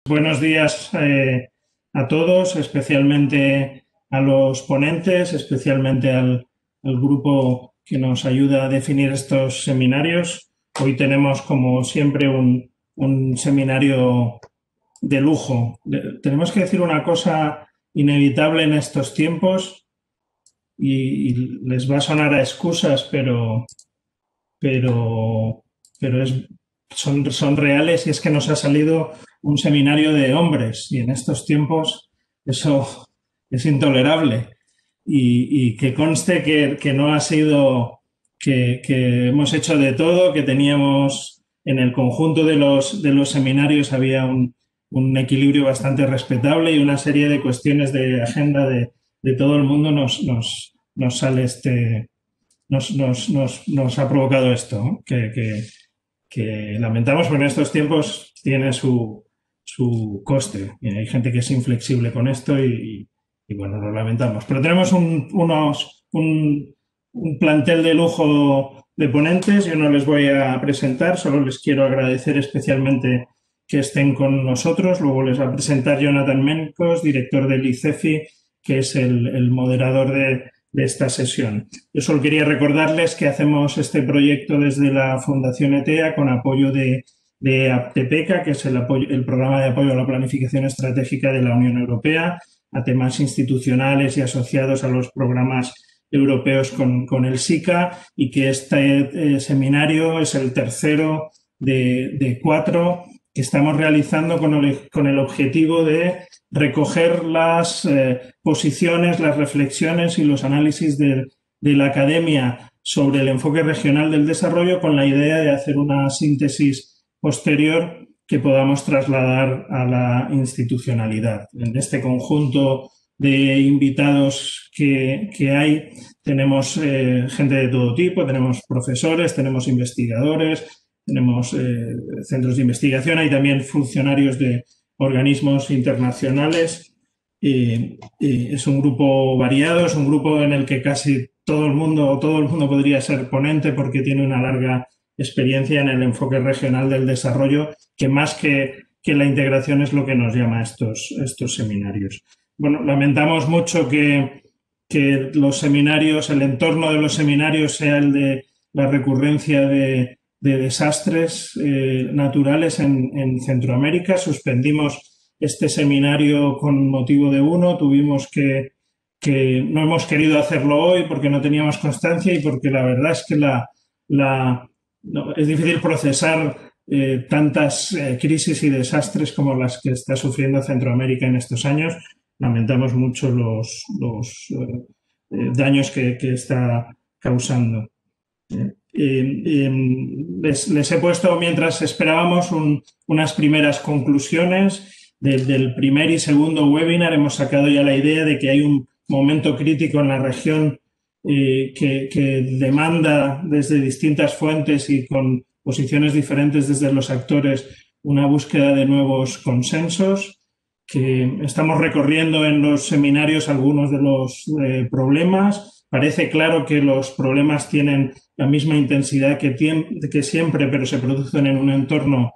Buenos días a todos, especialmente a los ponentes, especialmente al grupo que nos ayuda a definir estos seminarios. Hoy tenemos, como siempre, un seminario de lujo. Tenemos que decir una cosa inevitable en estos tiempos y les va a sonar a excusas, pero son reales, y es que nos ha salido un seminario de hombres y en estos tiempos eso es intolerable. Y que conste que no ha sido que hemos hecho de todo, que teníamos en el conjunto de los seminarios había un equilibrio bastante respetable y una serie de cuestiones de agenda de todo el mundo nos sale nos ha provocado esto, ¿no? Que lamentamos, porque en estos tiempos tiene su coste. Y hay gente que es inflexible con esto y bueno, lo lamentamos. Pero tenemos un plantel de lujo de ponentes. Yo no les voy a presentar, solo les quiero agradecer especialmente que estén con nosotros. Luego les va a presentar Jonathan Mencos, director del ICEFI, que es el moderador de esta sesión. Yo solo quería recordarles que hacemos este proyecto desde la Fundación ETEA con apoyo de APTEPECA, que es el programa de apoyo a la planificación estratégica de la Unión Europea, a temas institucionales y asociados a los programas europeos con el SICA, y que este seminario es el tercero de 4 que estamos realizando con el objetivo de recoger las posiciones, las reflexiones y los análisis de la academia sobre el enfoque regional del desarrollo, con la idea de hacer una síntesis posterior que podamos trasladar a la institucionalidad. En este conjunto de invitados que hay, tenemos gente de todo tipo, tenemos profesores, tenemos investigadores, tenemos centros de investigación, hay también funcionarios de organismos internacionales. Es un grupo variado, es un grupo en el que casi todo el mundo podría ser ponente, porque tiene una larga experiencia en el enfoque regional del desarrollo, que más que la integración es lo que nos llama a estos seminarios. Bueno, lamentamos mucho que los seminarios, el entorno de los seminarios sea el de la recurrencia de desastres naturales en Centroamérica. Suspendimos este seminario con motivo de uno, tuvimos que no hemos querido hacerlo hoy porque no teníamos constancia y porque la verdad es que es difícil procesar tantas crisis y desastres como las que está sufriendo Centroamérica en estos años. Lamentamos mucho los daños que está causando. Les he puesto, mientras esperábamos, unas primeras conclusiones del primer y segundo webinar. Hemos sacado ya la idea de que hay un momento crítico en la región que demanda desde distintas fuentes y con posiciones diferentes desde los actores una búsqueda de nuevos consensos, que estamos recorriendo en los seminarios algunos de los problemas. Parece claro que los problemas tienen la misma intensidad que siempre, pero se producen en un entorno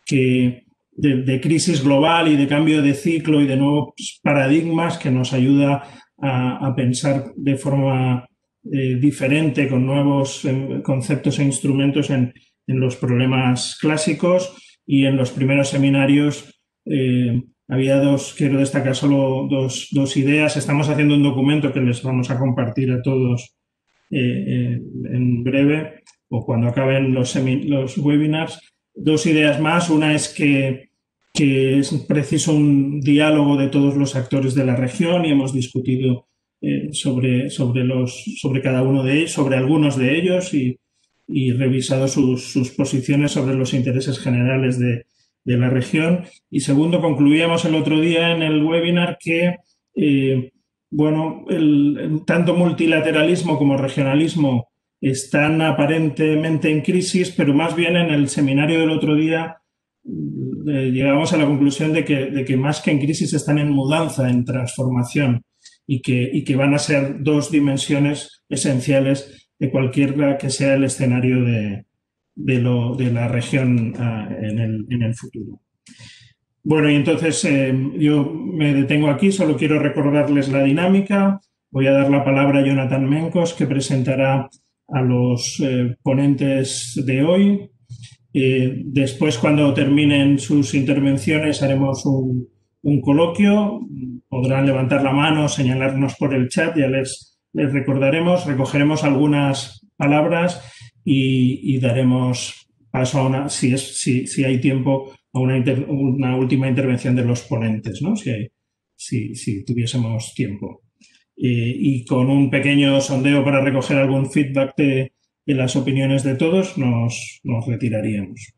de crisis global y de cambio de ciclo y de nuevos paradigmas, que nos ayuda a pensar de forma diferente, con nuevos conceptos e instrumentos en los problemas clásicos. Y en los primeros seminarios había quiero destacar solo dos ideas. Estamos haciendo un documento que les vamos a compartir a todos en breve o cuando acaben los webinars. 2 ideas más. Una es que es preciso un diálogo de todos los actores de la región, y hemos discutido sobre cada uno de ellos, sobre algunos de ellos, y revisado sus posiciones sobre los intereses generales de la región. Y segundo, concluíamos el otro día en el webinar que tanto multilateralismo como regionalismo están aparentemente en crisis, pero más bien en el seminario del otro día llegamos a la conclusión de que más que en crisis están en mudanza, en transformación, y que van a ser 2 dimensiones esenciales de cualquiera que sea el escenario de la región en el futuro. Bueno, y entonces yo me detengo aquí, solo quiero recordarles la dinámica. Voy a dar la palabra a Jonathan Mencos, que presentará a los ponentes de hoy. Después, cuando terminen sus intervenciones, haremos un coloquio. Podrán levantar la mano, señalarnos por el chat, ya les recordaremos, recogeremos algunas palabras y daremos paso a si hay tiempo, a una última intervención de los ponentes, ¿no? Si tuviésemos tiempo. Y con un pequeño sondeo para recoger algún feedback de las opiniones de todos, nos retiraríamos.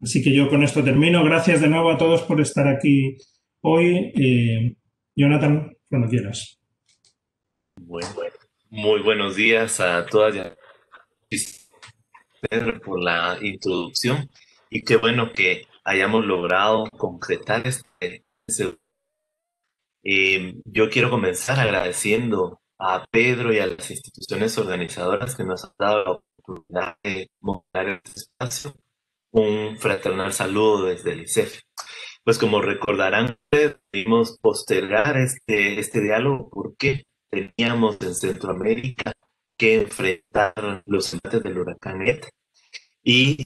Así que yo con esto termino. Gracias de nuevo a todos por estar aquí hoy. Jonathan, cuando quieras. Bueno, muy buenos días a todas y a Pedro por la introducción y qué bueno que hayamos logrado concretar yo quiero comenzar agradeciendo a Pedro y a las instituciones organizadoras que nos han dado la oportunidad de montar este espacio. Un fraternal saludo desde el ICEF. Pues como recordarán, debimos postergar este diálogo porque teníamos en Centroamérica que enfrentar los embates del huracán ETA y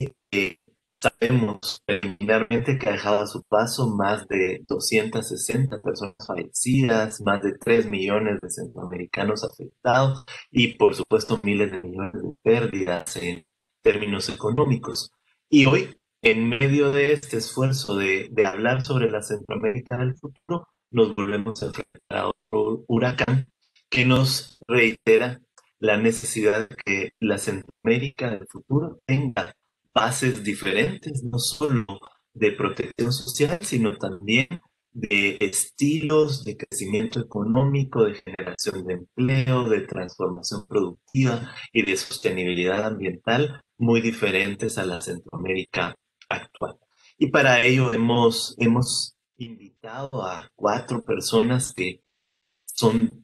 sabemos preliminarmente que ha dejado a su paso más de 260 personas fallecidas, más de 3 millones de centroamericanos afectados y por supuesto miles de millones de pérdidas en términos económicos. Y hoy, en medio de este esfuerzo de hablar sobre la Centroamérica del futuro, nos volvemos a enfrentar a otro huracán que nos reitera la necesidad de que la Centroamérica del futuro tenga bases diferentes, no solo de protección social, sino también de estilos de crecimiento económico, de generación de empleo, de transformación productiva y de sostenibilidad ambiental muy diferentes a la Centroamérica actual. Y para ello hemos invitado a 4 personas que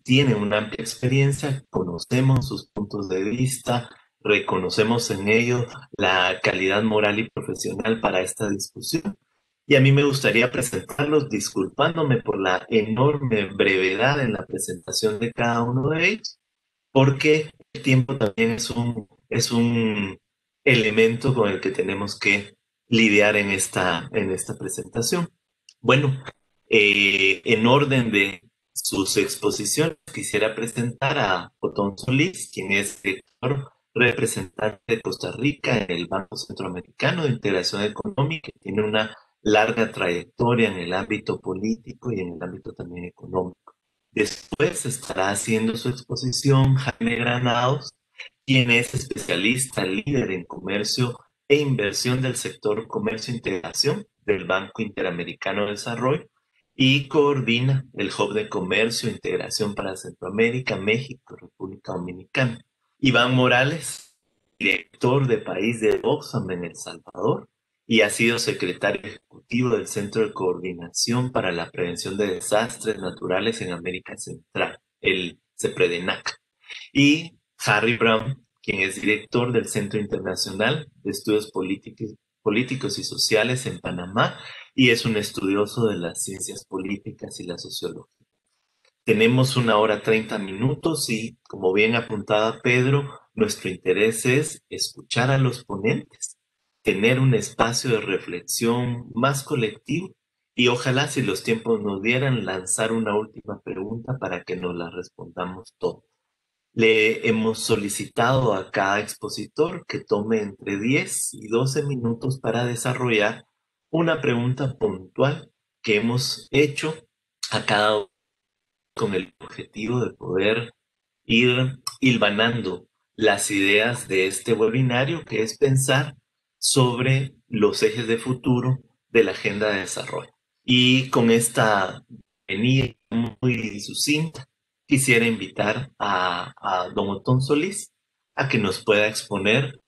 tienen una amplia experiencia, conocemos sus puntos de vista, reconocemos en ellos la calidad moral y profesional para esta discusión. Y a mí me gustaría presentarlos disculpándome por la enorme brevedad en la presentación de cada uno de ellos, porque el tiempo también es un elemento con el que tenemos que lidiar en esta presentación. Bueno, en orden de sus exposiciones, quisiera presentar a Otón Solís, quien es director representante de Costa Rica en el Banco Centroamericano de Integración Económica, que tiene una larga trayectoria en el ámbito político y en el ámbito también económico. Después estará haciendo su exposición Jaime Granados, quien es especialista líder en comercio e inversión del sector comercio e integración del Banco Interamericano de Desarrollo y coordina el Hub de Comercio e Integración para Centroamérica, México, República Dominicana. Iván Morales, director de país de Oxfam en El Salvador y ha sido secretario ejecutivo del Centro de Coordinación para la Prevención de Desastres Naturales en América Central, el CEPREDENAC. Y Harry Brown, quien es director del Centro Internacional de Estudios Políticos y Sociales en Panamá y es un estudioso de las ciencias políticas y la sociología. Tenemos 1 hora 30 minutos y, como bien apuntaba Pedro, nuestro interés es escuchar a los ponentes, tener un espacio de reflexión más colectivo y ojalá, si los tiempos nos dieran, lanzar una última pregunta para que nos la respondamos todos. Le hemos solicitado a cada expositor que tome entre 10 y 12 minutos para desarrollar una pregunta puntual que hemos hecho a cada uno con el objetivo de poder ir hilvanando las ideas de este webinario, que es pensar sobre los ejes de futuro de la agenda de desarrollo. Y con esta venida muy sucinta, quisiera invitar a don Otón Solís a que nos pueda exponer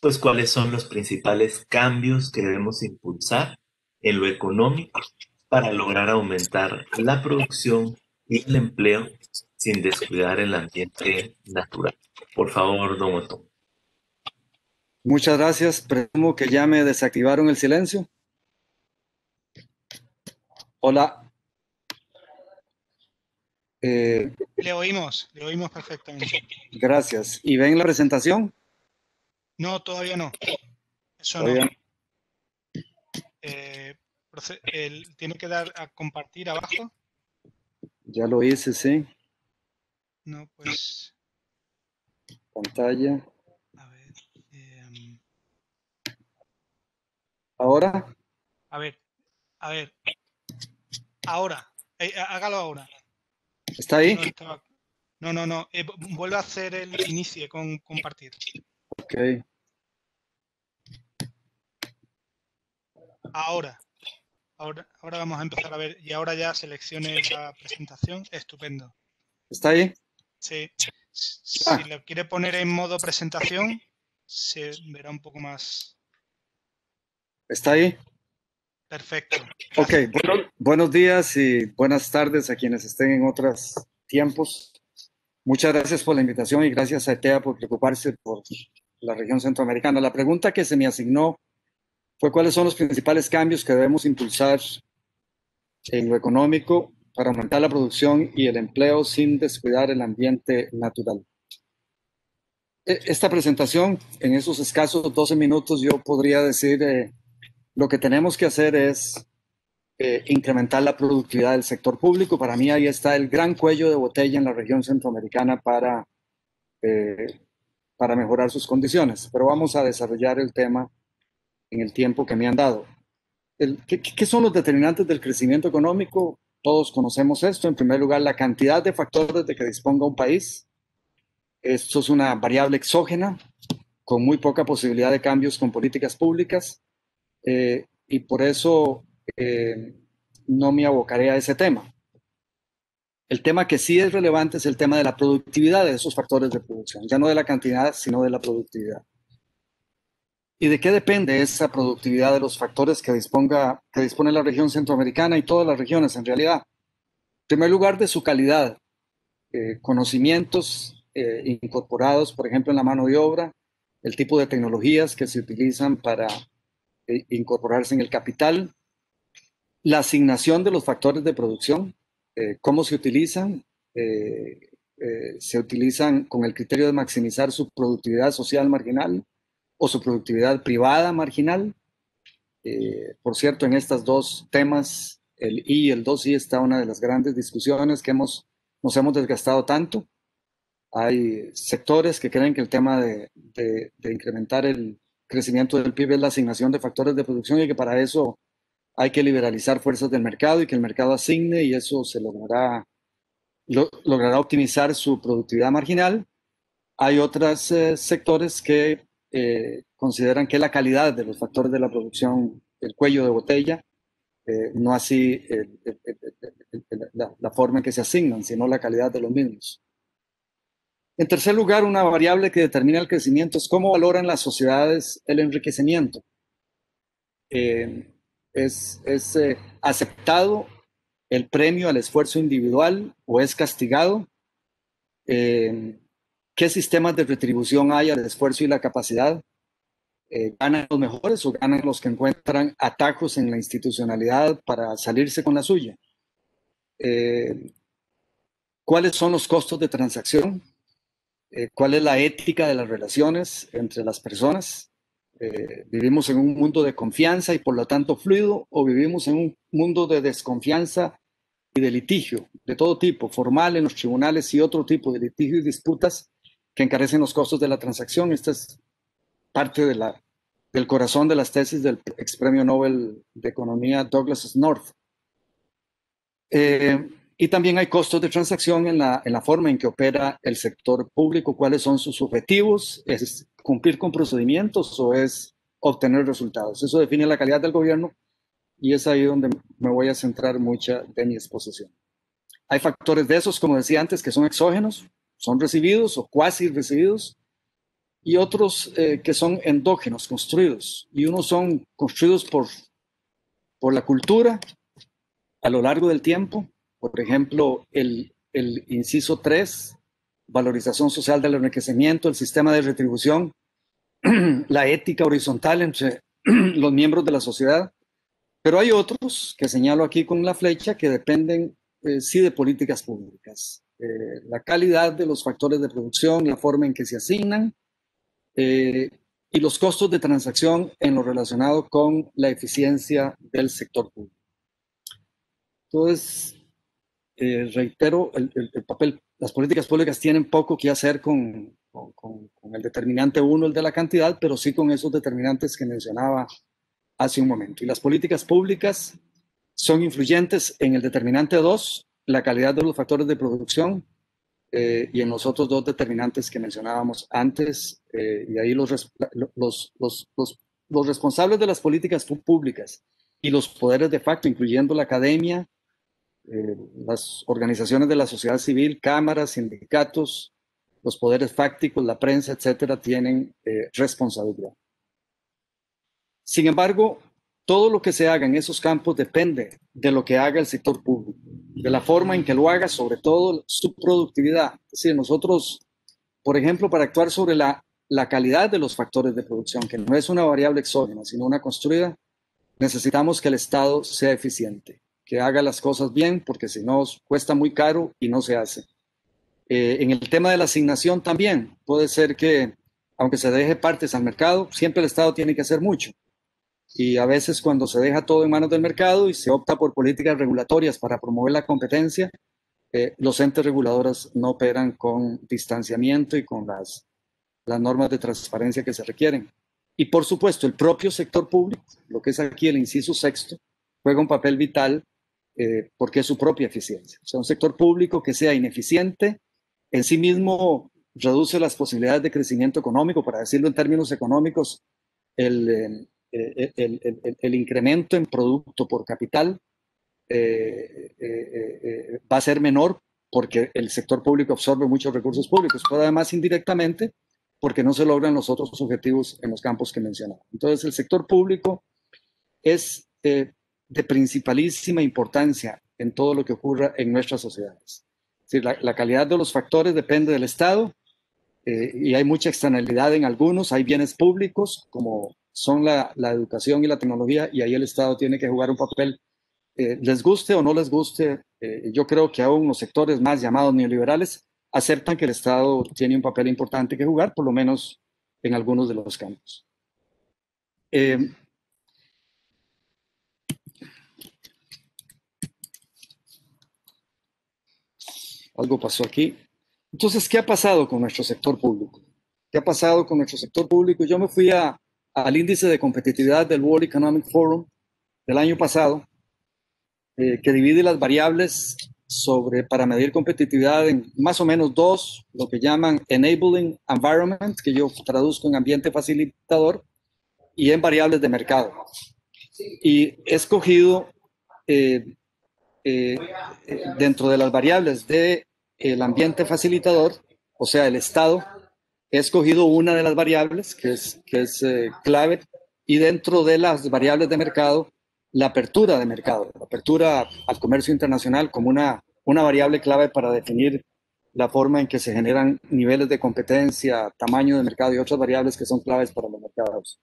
pues cuáles son los principales cambios que debemos impulsar en lo económico para lograr aumentar la producción y el empleo sin descuidar el ambiente natural. Por favor, don Otón. Muchas gracias. Presumo que ya me desactivaron el silencio. Hola. Le oímos perfectamente. Gracias. ¿Y ven la presentación? No, todavía no. Eso Todavía no. ¿Tiene que dar a compartir abajo? Ya lo hice, sí. No, pues, Pantalla. a ver. ¿Ahora? A ver. Ahora. Hágalo ahora. ¿Está ahí? No estaba. No. Vuelve a hacer el inicio con compartir. Ok. Ahora vamos a empezar a ver. Y ahora ya seleccione la presentación. Estupendo. ¿Está ahí? Sí. Si lo quiere poner en modo presentación, se verá un poco más. ¿Está ahí? Perfecto. Ok, buenos días y buenas tardes a quienes estén en otros tiempos. Muchas gracias por la invitación y gracias a ETEA por preocuparse por la región centroamericana. La pregunta que se me asignó fue cuáles son los principales cambios que debemos impulsar en lo económico para aumentar la producción y el empleo sin descuidar el ambiente natural. Esta presentación, en esos escasos 12 minutos, yo podría decir lo que tenemos que hacer es incrementar la productividad del sector público. Para mí ahí está el gran cuello de botella en la región centroamericana para mejorar sus condiciones. Pero vamos a desarrollar el tema en el tiempo que me han dado. ¿Qué son los determinantes del crecimiento económico? Todos conocemos esto. En primer lugar, la cantidad de factores de que disponga un país. Esto es una variable exógena con muy poca posibilidad de cambios con políticas públicas y por eso no me abocaré a ese tema. El tema que sí es relevante es el tema de la productividad de esos factores de producción, ya no de la cantidad, sino de la productividad. ¿Y de qué depende esa productividad de los factores que dispone la región centroamericana y todas las regiones en realidad? En primer lugar, de su calidad, conocimientos incorporados, por ejemplo, en la mano de obra, el tipo de tecnologías que se utilizan para incorporarse en el capital, la asignación de los factores de producción, cómo se utilizan. Se utilizan con el criterio de maximizar su productividad social marginal o su productividad privada marginal. Por cierto, en estos dos temas, el I y el 2I, está una de las grandes discusiones que nos hemos desgastado tanto. Hay sectores que creen que el tema de incrementar el crecimiento del PIB es la asignación de factores de producción y que para eso hay que liberalizar fuerzas del mercado y que el mercado asigne y eso se logrará optimizar su productividad marginal. Hay otros sectores que consideran que la calidad de los factores de la producción, el cuello de botella, no así la forma en que se asignan, sino la calidad de los mismos. En tercer lugar, una variable que determina el crecimiento es cómo valoran las sociedades el enriquecimiento. ¿Es aceptado el premio al esfuerzo individual o es castigado? ¿Qué sistemas de retribución hay al esfuerzo y la capacidad? ¿Ganan los mejores o ganan los que encuentran atajos en la institucionalidad para salirse con la suya? ¿Cuáles son los costos de transacción? ¿Cuál es la ética de las relaciones entre las personas? ¿Vivimos en un mundo de confianza y por lo tanto fluido o vivimos en un mundo de desconfianza y de litigio de todo tipo, formal en los tribunales y otro tipo de litigio y disputas que encarecen los costos de la transacción? Esta es parte del corazón de las tesis del ex premio Nobel de Economía Douglas North. Y también hay costos de transacción en la forma en que opera el sector público. ¿Cuáles son sus objetivos? ¿Es cumplir con procedimientos o es obtener resultados? Eso define la calidad del gobierno y es ahí donde me voy a centrar mucha de mi exposición. Hay factores de esos, como decía antes, que son exógenos, son recibidos o cuasi recibidos, y otros que son endógenos, construidos. Y unos son construidos por la cultura a lo largo del tiempo. Por ejemplo, el inciso 3, valorización social del enriquecimiento, el sistema de retribución, la ética horizontal entre los miembros de la sociedad, Pero hay otros que señalo aquí con la flecha que dependen sí de políticas públicas. La calidad de los factores de producción, la forma en que se asignan y los costos de transacción en lo relacionado con la eficiencia del sector público. Entonces, reitero, el papel, las políticas públicas tienen poco que hacer con el determinante 1, el de la cantidad, pero sí con esos determinantes que mencionaba hace un momento. Y las políticas públicas son influyentes en el determinante 2, la calidad de los factores de producción, y en los otros dos determinantes que mencionábamos antes, y ahí los responsables de las políticas públicas y los poderes de facto, incluyendo la academia, las organizaciones de la sociedad civil, cámaras, sindicatos, los poderes fácticos, la prensa, etcétera, tienen responsabilidad. Sin embargo, todo lo que se haga en esos campos depende de lo que haga el sector público, de la forma en que lo haga, sobre todo su productividad. Es decir, nosotros, por ejemplo, para actuar sobre la calidad de los factores de producción, que no es una variable exógena, sino una construida, necesitamos que el Estado sea eficiente, que haga las cosas bien, porque si no cuesta muy caro y no se hace. En el tema de la asignación también, puede ser que, aunque se deje partes al mercado, siempre el Estado tiene que hacer mucho. Y a veces cuando se deja todo en manos del mercado y se opta por políticas regulatorias para promover la competencia, los entes reguladores no operan con distanciamiento y con las normas de transparencia que se requieren. Y por supuesto, el propio sector público, lo que es aquí el inciso 6, juega un papel vital porque es su propia eficiencia. O sea, un sector público que sea ineficiente en sí mismo reduce las posibilidades de crecimiento económico. Para decirlo en términos económicos, el incremento en producto por capital va a ser menor porque el sector público absorbe muchos recursos públicos, pero además indirectamente porque no se logran los otros objetivos en los campos que mencionaba. Entonces, el sector público es de principalísima importancia en todo lo que ocurra en nuestras sociedades. Es decir, la calidad de los factores depende del Estado y hay mucha externalidad en algunos. Hay bienes públicos como son la educación y la tecnología, y ahí el Estado tiene que jugar un papel, les guste o no les guste. Yo creo que aún los sectores más llamados neoliberales aceptan que el Estado tiene un papel importante que jugar, por lo menos en algunos de los campos. Algo pasó aquí. Entonces, ¿qué ha pasado con nuestro sector público? ¿Qué ha pasado con nuestro sector público? Yo me fui al índice de competitividad del World Economic Forum del año pasado, que divide las variables para medir competitividad en más o menos dos, lo que llaman Enabling Environment, que yo traduzco en ambiente facilitador, y en variables de mercado. Y he escogido dentro de las variables del ambiente facilitador, o sea, el Estado, he escogido una de las variables que es clave, y dentro de las variables de mercado, la apertura de mercado, la apertura al comercio internacional como una variable clave para definir la forma en que se generan niveles de competencia, tamaño de mercado y otras variables que son claves para los mercados.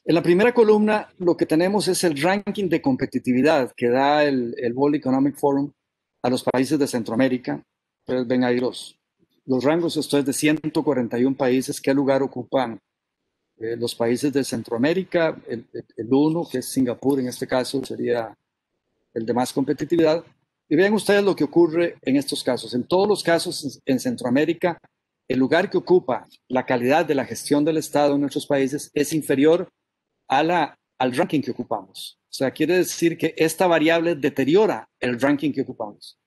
En la primera columna lo que tenemos es el ranking de competitividad que da el World Economic Forum a los países de Centroamérica. Ustedes ven ahí los rangos, esto es de 141 países. ¿Qué lugar ocupan los países de Centroamérica? El uno, que es Singapur, en este caso sería el de más competitividad. Y vean ustedes lo que ocurre en estos casos. En todos los casos en Centroamérica, el lugar que ocupa la calidad de la gestión del Estado en nuestros países es inferior al ranking que ocupamos. O sea, quiere decir que esta variable deteriora el ranking que ocupamos.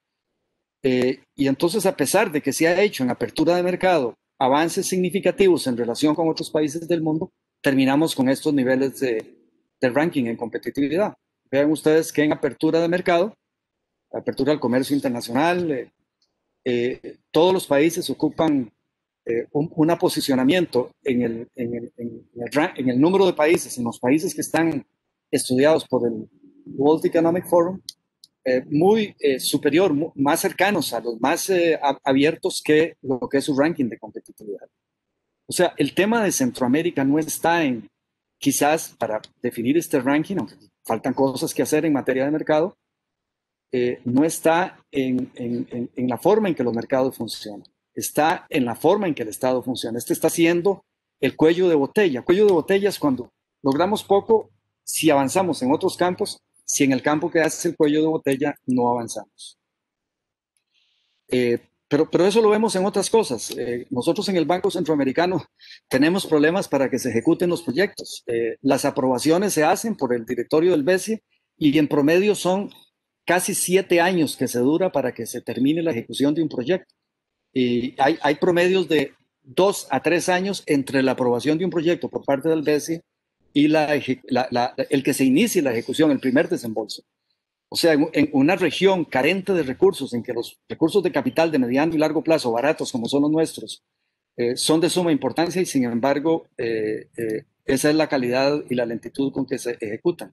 Y entonces, a pesar de que se ha hecho en apertura de mercado avances significativos en relación con otros países del mundo, terminamos con estos niveles de ranking en competitividad. Vean ustedes que en apertura de mercado, apertura al comercio internacional, todos los países ocupan un aposicionamiento en el número de países, en los países que están estudiados por el World Economic Forum, muy superior, más cercanos a los más abiertos que lo que es su ranking de competitividad. O sea, el tema de Centroamérica no está en, quizás para definir este ranking, aunque faltan cosas que hacer en materia de mercado, no está en la forma en que los mercados funcionan, está en la forma en que el Estado funciona. Este está siendo el cuello de botella. Cuello de botella es cuando logramos poco si avanzamos en otros campos, si en el campo que hace el cuello de botella no avanzamos. Pero eso lo vemos en otras cosas. Nosotros en el Banco Centroamericano tenemos problemas para que se ejecuten los proyectos. Las aprobaciones se hacen por el directorio del BESIE y en promedio son casi 7 años que se dura para que se termine la ejecución de un proyecto. Y hay promedios de 2 a 3 años entre la aprobación de un proyecto por parte del BESIE y el que se inicie la ejecución, el primer desembolso. O sea, en una región carente de recursos, en que los recursos de capital de mediano y largo plazo, baratos como son los nuestros, son de suma importancia y sin embargo, esa es la calidad y la lentitud con que se ejecutan.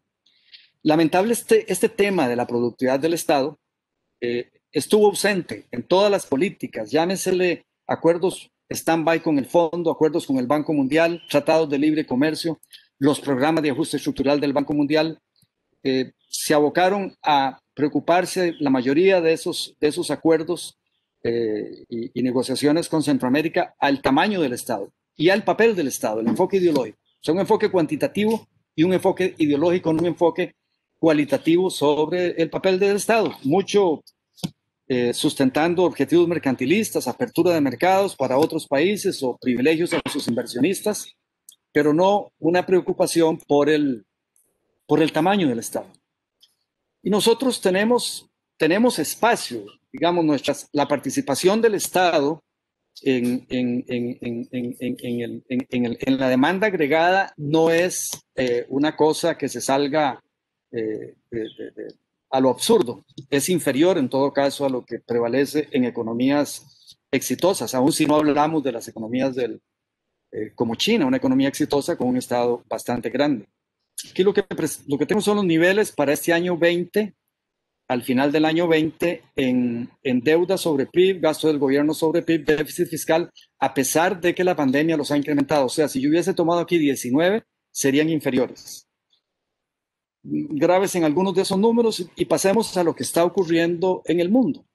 Lamentable este tema de la productividad del Estado estuvo ausente en todas las políticas, llámesele acuerdos stand-by con el Fondo, acuerdos con el Banco Mundial, tratados de libre comercio, los programas de ajuste estructural del Banco Mundial. Se abocaron a preocuparse la mayoría de esos acuerdos y negociaciones con Centroamérica al tamaño del Estado y al papel del Estado, el enfoque ideológico. O sea, un enfoque cuantitativo y un enfoque ideológico, un enfoque cualitativo sobre el papel del Estado. Mucho sustentando objetivos mercantilistas, apertura de mercados para otros países o privilegios a sus inversionistas, pero no una preocupación por el tamaño del Estado. Y nosotros tenemos espacio, digamos, la participación del Estado en la demanda agregada no es una cosa que se salga a lo absurdo, es inferior en todo caso a lo que prevalece en economías exitosas, aun si no hablamos de las economías como China, una economía exitosa con un Estado bastante grande. Aquí lo que tengo son los niveles para este año 20, al final del año 20, en deuda sobre PIB, gasto del gobierno sobre PIB, déficit fiscal, a pesar de que la pandemia los ha incrementado. O sea, si yo hubiese tomado aquí 19, serían inferiores. Graves en algunos de esos números y pasemos a lo que está ocurriendo en el mundo.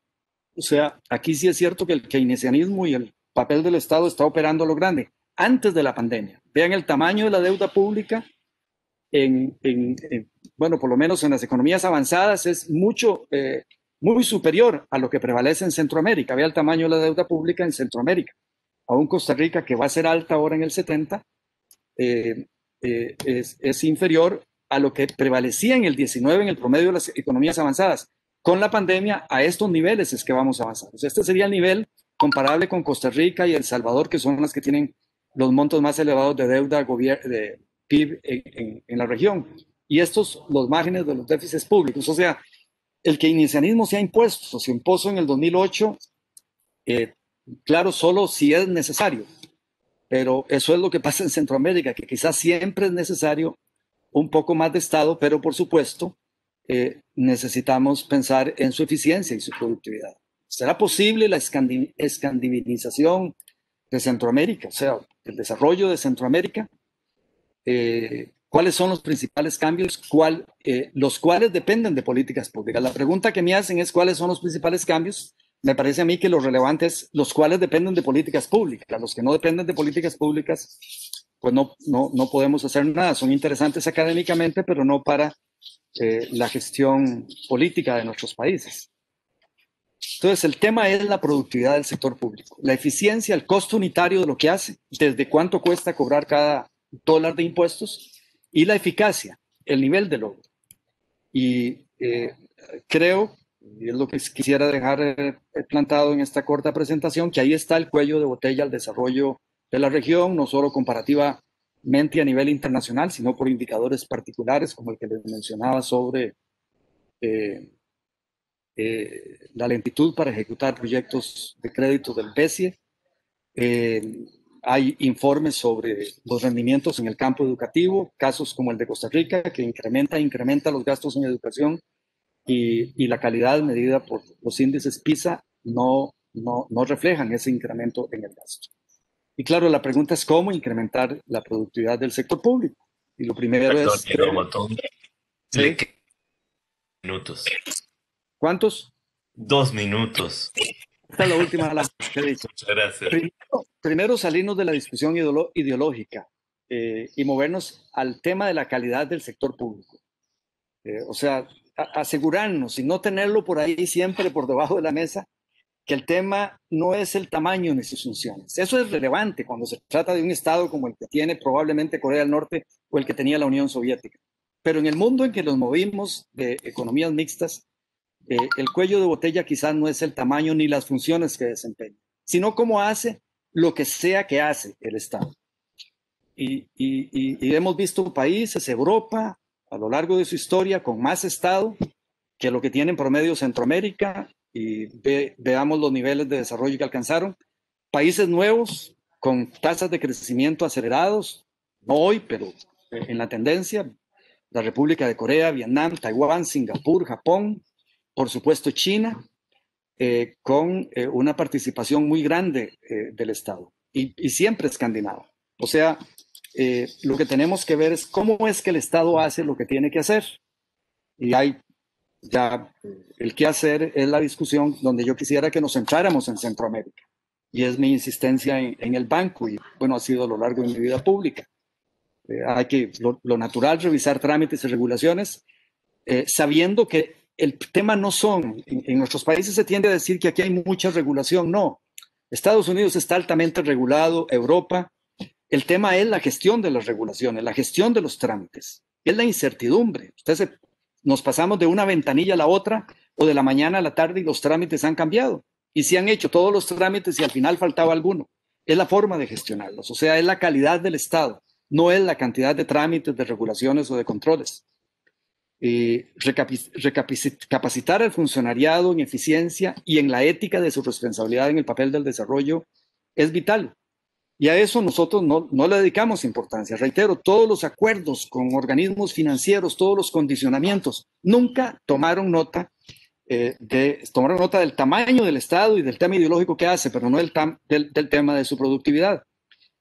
O sea, aquí sí es cierto que el keynesianismo y el papel del Estado está operando a lo grande. Antes de la pandemia, vean el tamaño de la deuda pública. Bueno, por lo menos en las economías avanzadas es muy superior a lo que prevalece en Centroamérica. Vea el tamaño de la deuda pública en Centroamérica. Aún Costa Rica, que va a ser alta ahora en el 70, es inferior a lo que prevalecía en el 19 en el promedio de las economías avanzadas. Con la pandemia, a estos niveles es que vamos a avanzar. O sea, este sería el nivel comparable con Costa Rica y El Salvador, que son las que tienen los montos más elevados de deuda de PIB en la región. Y estos, los márgenes de los déficits públicos. O sea, el keynesianismo se impuso en el 2008, claro, solo si es necesario. Pero eso es lo que pasa en Centroamérica, que quizás siempre es necesario un poco más de Estado, pero por supuesto necesitamos pensar en su eficiencia y su productividad. ¿Será posible la escandinavización de Centroamérica? O sea, el desarrollo de Centroamérica. ¿Cuáles son los principales cambios? Los cuales dependen de políticas públicas. La pregunta que me hacen es ¿cuáles son los principales cambios? Me parece a mí que lo relevante es los cuales dependen de políticas públicas. Los que no dependen de políticas públicas, pues no podemos hacer nada. Son interesantes académicamente, pero no para la gestión política de nuestros países. Entonces, el tema es la productividad del sector público, la eficiencia, el costo unitario de lo que hace, desde cuánto cuesta cobrar cada dólar de impuestos, y la eficacia, el nivel de logro. Y creo, y es lo que quisiera dejar plantado en esta corta presentación, que ahí está el cuello de botella al desarrollo de la región, no solo comparativamente a nivel internacional, sino por indicadores particulares, como el que les mencionaba sobre la lentitud para ejecutar proyectos de crédito del BESIE. Hay informes sobre los rendimientos en el campo educativo, casos como el de Costa Rica, que incrementa los gastos en educación y la calidad medida por los índices PISA no reflejan ese incremento en el gasto. Y claro, la pregunta es cómo incrementar la productividad del sector público. Y lo primero es... Le Sí. quedan minutos. ¿Cuántos? 2 minutos. Esta es la última de las que he dicho. Muchas gracias. Primero salirnos de la discusión ideológica y movernos al tema de la calidad del sector público. O sea, asegurarnos y no tenerlo por ahí siempre por debajo de la mesa, que el tema no es el tamaño ni sus funciones. Eso es relevante cuando se trata de un Estado como el que tiene probablemente Corea del Norte o el que tenía la Unión Soviética. Pero en el mundo en que nos movimos de economías mixtas, el cuello de botella quizás no es el tamaño ni las funciones que desempeña, sino cómo hace lo que sea que hace el Estado. Y hemos visto países, Europa, a lo largo de su historia, con más Estado que lo que tiene en promedio Centroamérica, y veamos los niveles de desarrollo que alcanzaron. Países nuevos, con tasas de crecimiento acelerados, no hoy, pero en la tendencia, la República de Corea, Vietnam, Taiwán, Singapur, Japón, por supuesto China, con una participación muy grande del Estado, y siempre escandinavo. O sea, lo que tenemos que ver es cómo es que el Estado hace lo que tiene que hacer. Y hay ya el qué hacer es la discusión donde yo quisiera que nos centráramos en Centroamérica. Y es mi insistencia en el banco, y bueno, ha sido a lo largo de mi vida pública. Hay que, lo natural, revisar trámites y regulaciones, sabiendo que el tema no son, en nuestros países se tiende a decir que aquí hay mucha regulación. No, Estados Unidos está altamente regulado, Europa. El tema es la gestión de las regulaciones, la gestión de los trámites, es la incertidumbre. Nos pasamos de una ventanilla a la otra o de la mañana a la tarde y los trámites han cambiado. Y se han hecho todos los trámites y al final faltaba alguno. Es la forma de gestionarlos, o sea, es la calidad del Estado, no es la cantidad de trámites, de regulaciones o de controles. Capacitar al funcionariado en eficiencia y en la ética de su responsabilidad en el papel del desarrollo es vital. Y a eso nosotros no le dedicamos importancia. Reitero, todos los acuerdos con organismos financieros, todos los condicionamientos, nunca tomaron nota del tamaño del Estado y del tema ideológico que hace, pero no del tema de su productividad.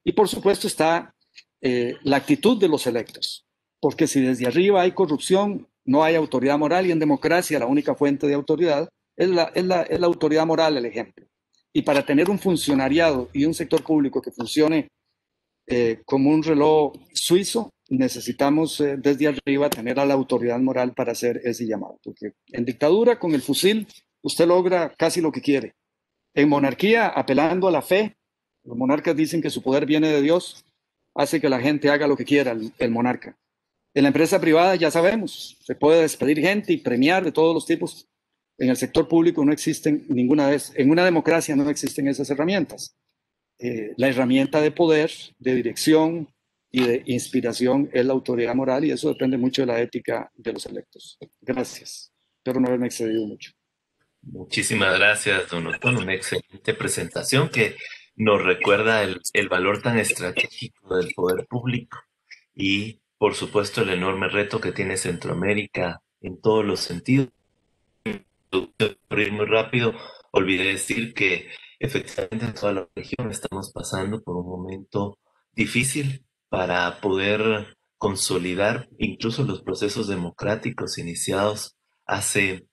Y por supuesto está la actitud de los electos, porque si desde arriba hay corrupción, no hay autoridad moral, y en democracia la única fuente de autoridad es la autoridad moral, el ejemplo. Y para tener un funcionariado y un sector público que funcione como un reloj suizo, necesitamos desde arriba tener a la autoridad moral para hacer ese llamado. Porque en dictadura, con el fusil, usted logra casi lo que quiere. En monarquía, apelando a la fe, los monarcas dicen que su poder viene de Dios, hace que la gente haga lo que quiera el monarca. En la empresa privada ya sabemos, se puede despedir gente y premiar de todos los tipos. En el sector público no existen ninguna vez, en una democracia no existen esas herramientas. La herramienta de poder, de dirección y de inspiración es la autoridad moral, y eso depende mucho de la ética de los electos. Gracias. Espero no haberme excedido mucho. Muchísimas gracias, don Otón. Una excelente presentación que nos recuerda el valor tan estratégico del poder público y, por supuesto, el enorme reto que tiene Centroamérica en todos los sentidos. Por ir muy rápido, olvidé decir que efectivamente en toda la región estamos pasando por un momento difícil para poder consolidar incluso los procesos democráticos iniciados hace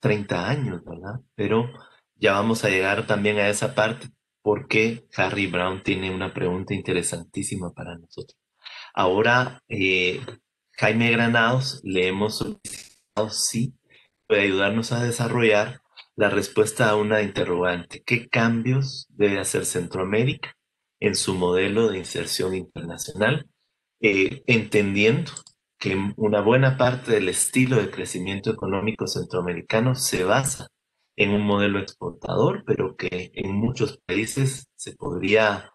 30 años, ¿verdad? Pero ya vamos a llegar también a esa parte porque Harry Brown tiene una pregunta interesantísima para nosotros. Ahora, Jaime Granados, le hemos solicitado si puede ayudarnos a desarrollar la respuesta a una interrogante. ¿Qué cambios debe hacer Centroamérica en su modelo de inserción internacional? Entendiendo que una buena parte del estilo de crecimiento económico centroamericano se basa en un modelo exportador, pero que en muchos países se podría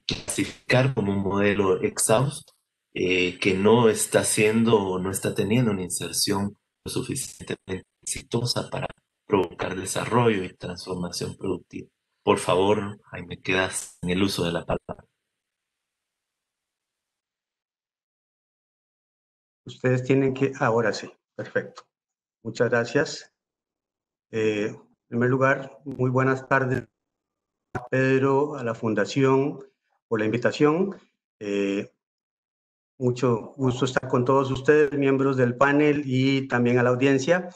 clasificar como un modelo exhausto, que no está haciendo o no está teniendo una inserción lo suficientemente exitosa para provocar desarrollo y transformación productiva. Por favor, Jaime, quedas en el uso de la palabra. Ustedes tienen que, ahora sí, perfecto. Muchas gracias. En primer lugar, muy buenas tardes a Pedro, a la Fundación, por la invitación. Mucho gusto estar con todos ustedes, miembros del panel, y también a la audiencia.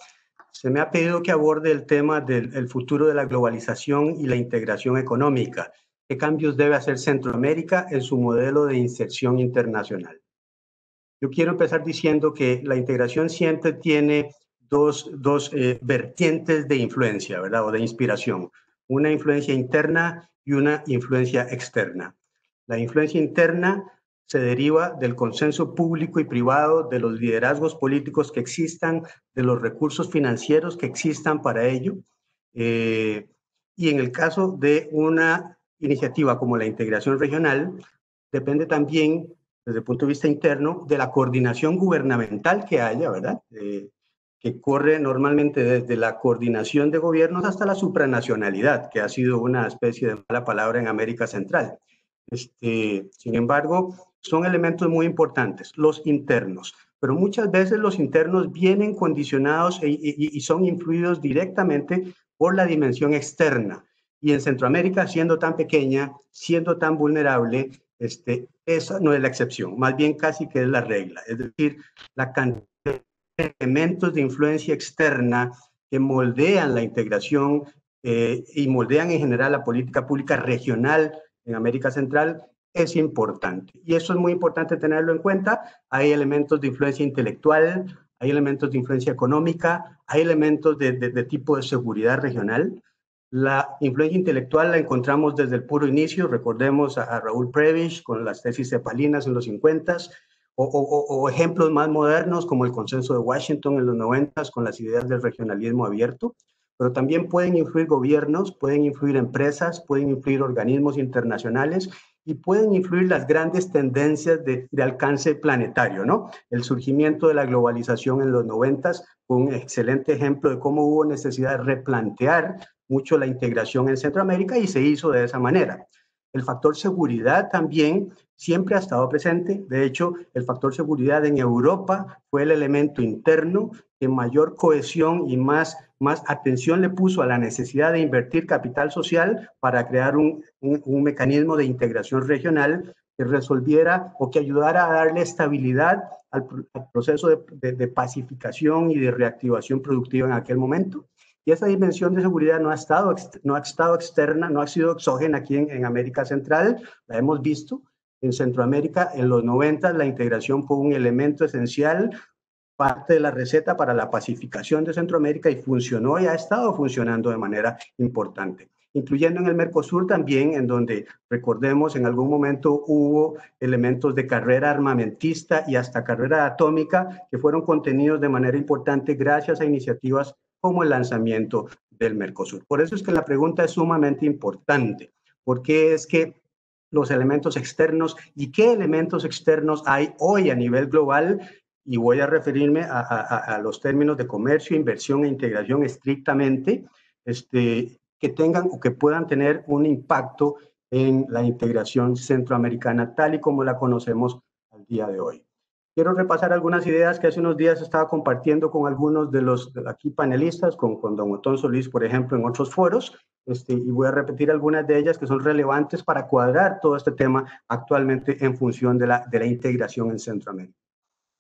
Se me ha pedido que aborde el tema del futuro de la globalización y la integración económica. ¿Qué cambios debe hacer Centroamérica en su modelo de inserción internacional? Yo quiero empezar diciendo que la integración siempre tiene dos vertientes de influencia, ¿verdad? O de inspiración. Una influencia interna y una influencia externa. La influencia interna se deriva del consenso público y privado, de los liderazgos políticos que existan, de los recursos financieros que existan para ello. Y en el caso de una iniciativa como la integración regional, depende también, desde el punto de vista interno, de la coordinación gubernamental que haya, ¿verdad? Que corre normalmente desde la coordinación de gobiernos hasta la supranacionalidad, que ha sido una especie de mala palabra en América Central. Sin embargo, son elementos muy importantes, los internos, pero muchas veces los internos vienen condicionados y son influidos directamente por la dimensión externa. Y en Centroamérica, siendo tan pequeña, siendo tan vulnerable, esa no es la excepción, más bien casi que es la regla. Es decir, la cantidad de elementos de influencia externa que moldean la integración y moldean en general la política pública regional en América Central es importante. Y eso es muy importante tenerlo en cuenta. Hay elementos de influencia intelectual, hay elementos de influencia económica, hay elementos de tipo de seguridad regional. La influencia intelectual la encontramos desde el puro inicio. Recordemos a Raúl Prebisch con las tesis cepalinas en los 50, o ejemplos más modernos como el consenso de Washington en los 90 con las ideas del regionalismo abierto. Pero también pueden influir gobiernos, pueden influir empresas, pueden influir organismos internacionales y pueden influir las grandes tendencias de alcance planetario, ¿no? El surgimiento de la globalización en los 90 fue un excelente ejemplo de cómo hubo necesidad de replantear mucho la integración en Centroamérica y se hizo de esa manera. El factor seguridad también siempre ha estado presente. De hecho, el factor seguridad en Europa fue el elemento interno que mayor cohesión y más atención le puso a la necesidad de invertir capital social para crear un mecanismo de integración regional que resolviera o que ayudara a darle estabilidad al proceso de pacificación y de reactivación productiva en aquel momento. Y esa dimensión de seguridad no ha estado externa, no ha sido exógena aquí en América Central, la hemos visto. En Centroamérica, en los 90, la integración fue un elemento esencial, parte de la receta para la pacificación de Centroamérica, y funcionó y ha estado funcionando de manera importante, incluyendo en el Mercosur también, en donde, recordemos, en algún momento hubo elementos de carrera armamentista y hasta carrera atómica que fueron contenidos de manera importante gracias a iniciativas como el lanzamiento del Mercosur. Por eso es que la pregunta es sumamente importante. ¿Por qué es que los elementos externos y qué elementos externos hay hoy a nivel global? Y voy a referirme a los términos de comercio, inversión e integración estrictamente, que tengan o que puedan tener un impacto en la integración centroamericana tal y como la conocemos al día de hoy. Quiero repasar algunas ideas que hace unos días estaba compartiendo con algunos de los aquí panelistas, con don Otón Solís, por ejemplo, en otros foros, y voy a repetir algunas de ellas que son relevantes para cuadrar todo este tema actualmente en función de la integración en Centroamérica.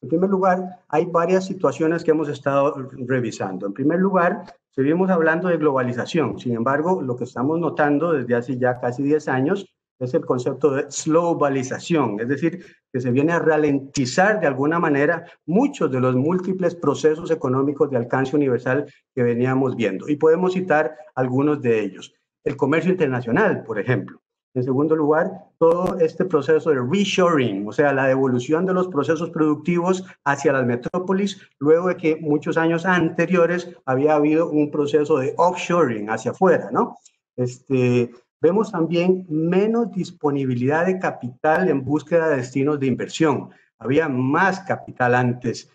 En primer lugar, hay varias situaciones que hemos estado revisando. En primer lugar, seguimos hablando de globalización. Sin embargo, lo que estamos notando desde hace ya casi 10 años es el concepto de slowbalización, es decir, que se viene a ralentizar de alguna manera muchos de los múltiples procesos económicos de alcance universal que veníamos viendo. Y podemos citar algunos de ellos. El comercio internacional, por ejemplo. En segundo lugar, todo este proceso de reshoring, o sea, la devolución de los procesos productivos hacia las metrópolis, luego de que muchos años anteriores había habido un proceso de offshoring hacia afuera, ¿no? Vemos también menos disponibilidad de capital en búsqueda de destinos de inversión. Había más capital antes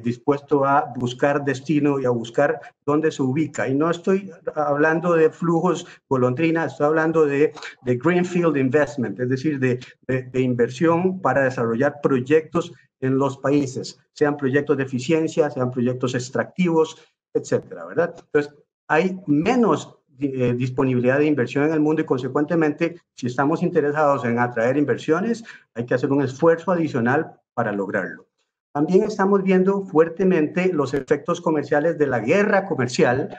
dispuesto a buscar destino y a buscar dónde se ubica. Y no estoy hablando de flujos golondrina, estoy hablando de greenfield investment, es decir, de inversión para desarrollar proyectos en los países, sean proyectos de eficiencia, sean proyectos extractivos, etcétera, ¿verdad? Entonces, hay menos disponibilidad de inversión en el mundo y, consecuentemente, si estamos interesados en atraer inversiones, hay que hacer un esfuerzo adicional para lograrlo. También estamos viendo fuertemente los efectos comerciales de la guerra comercial,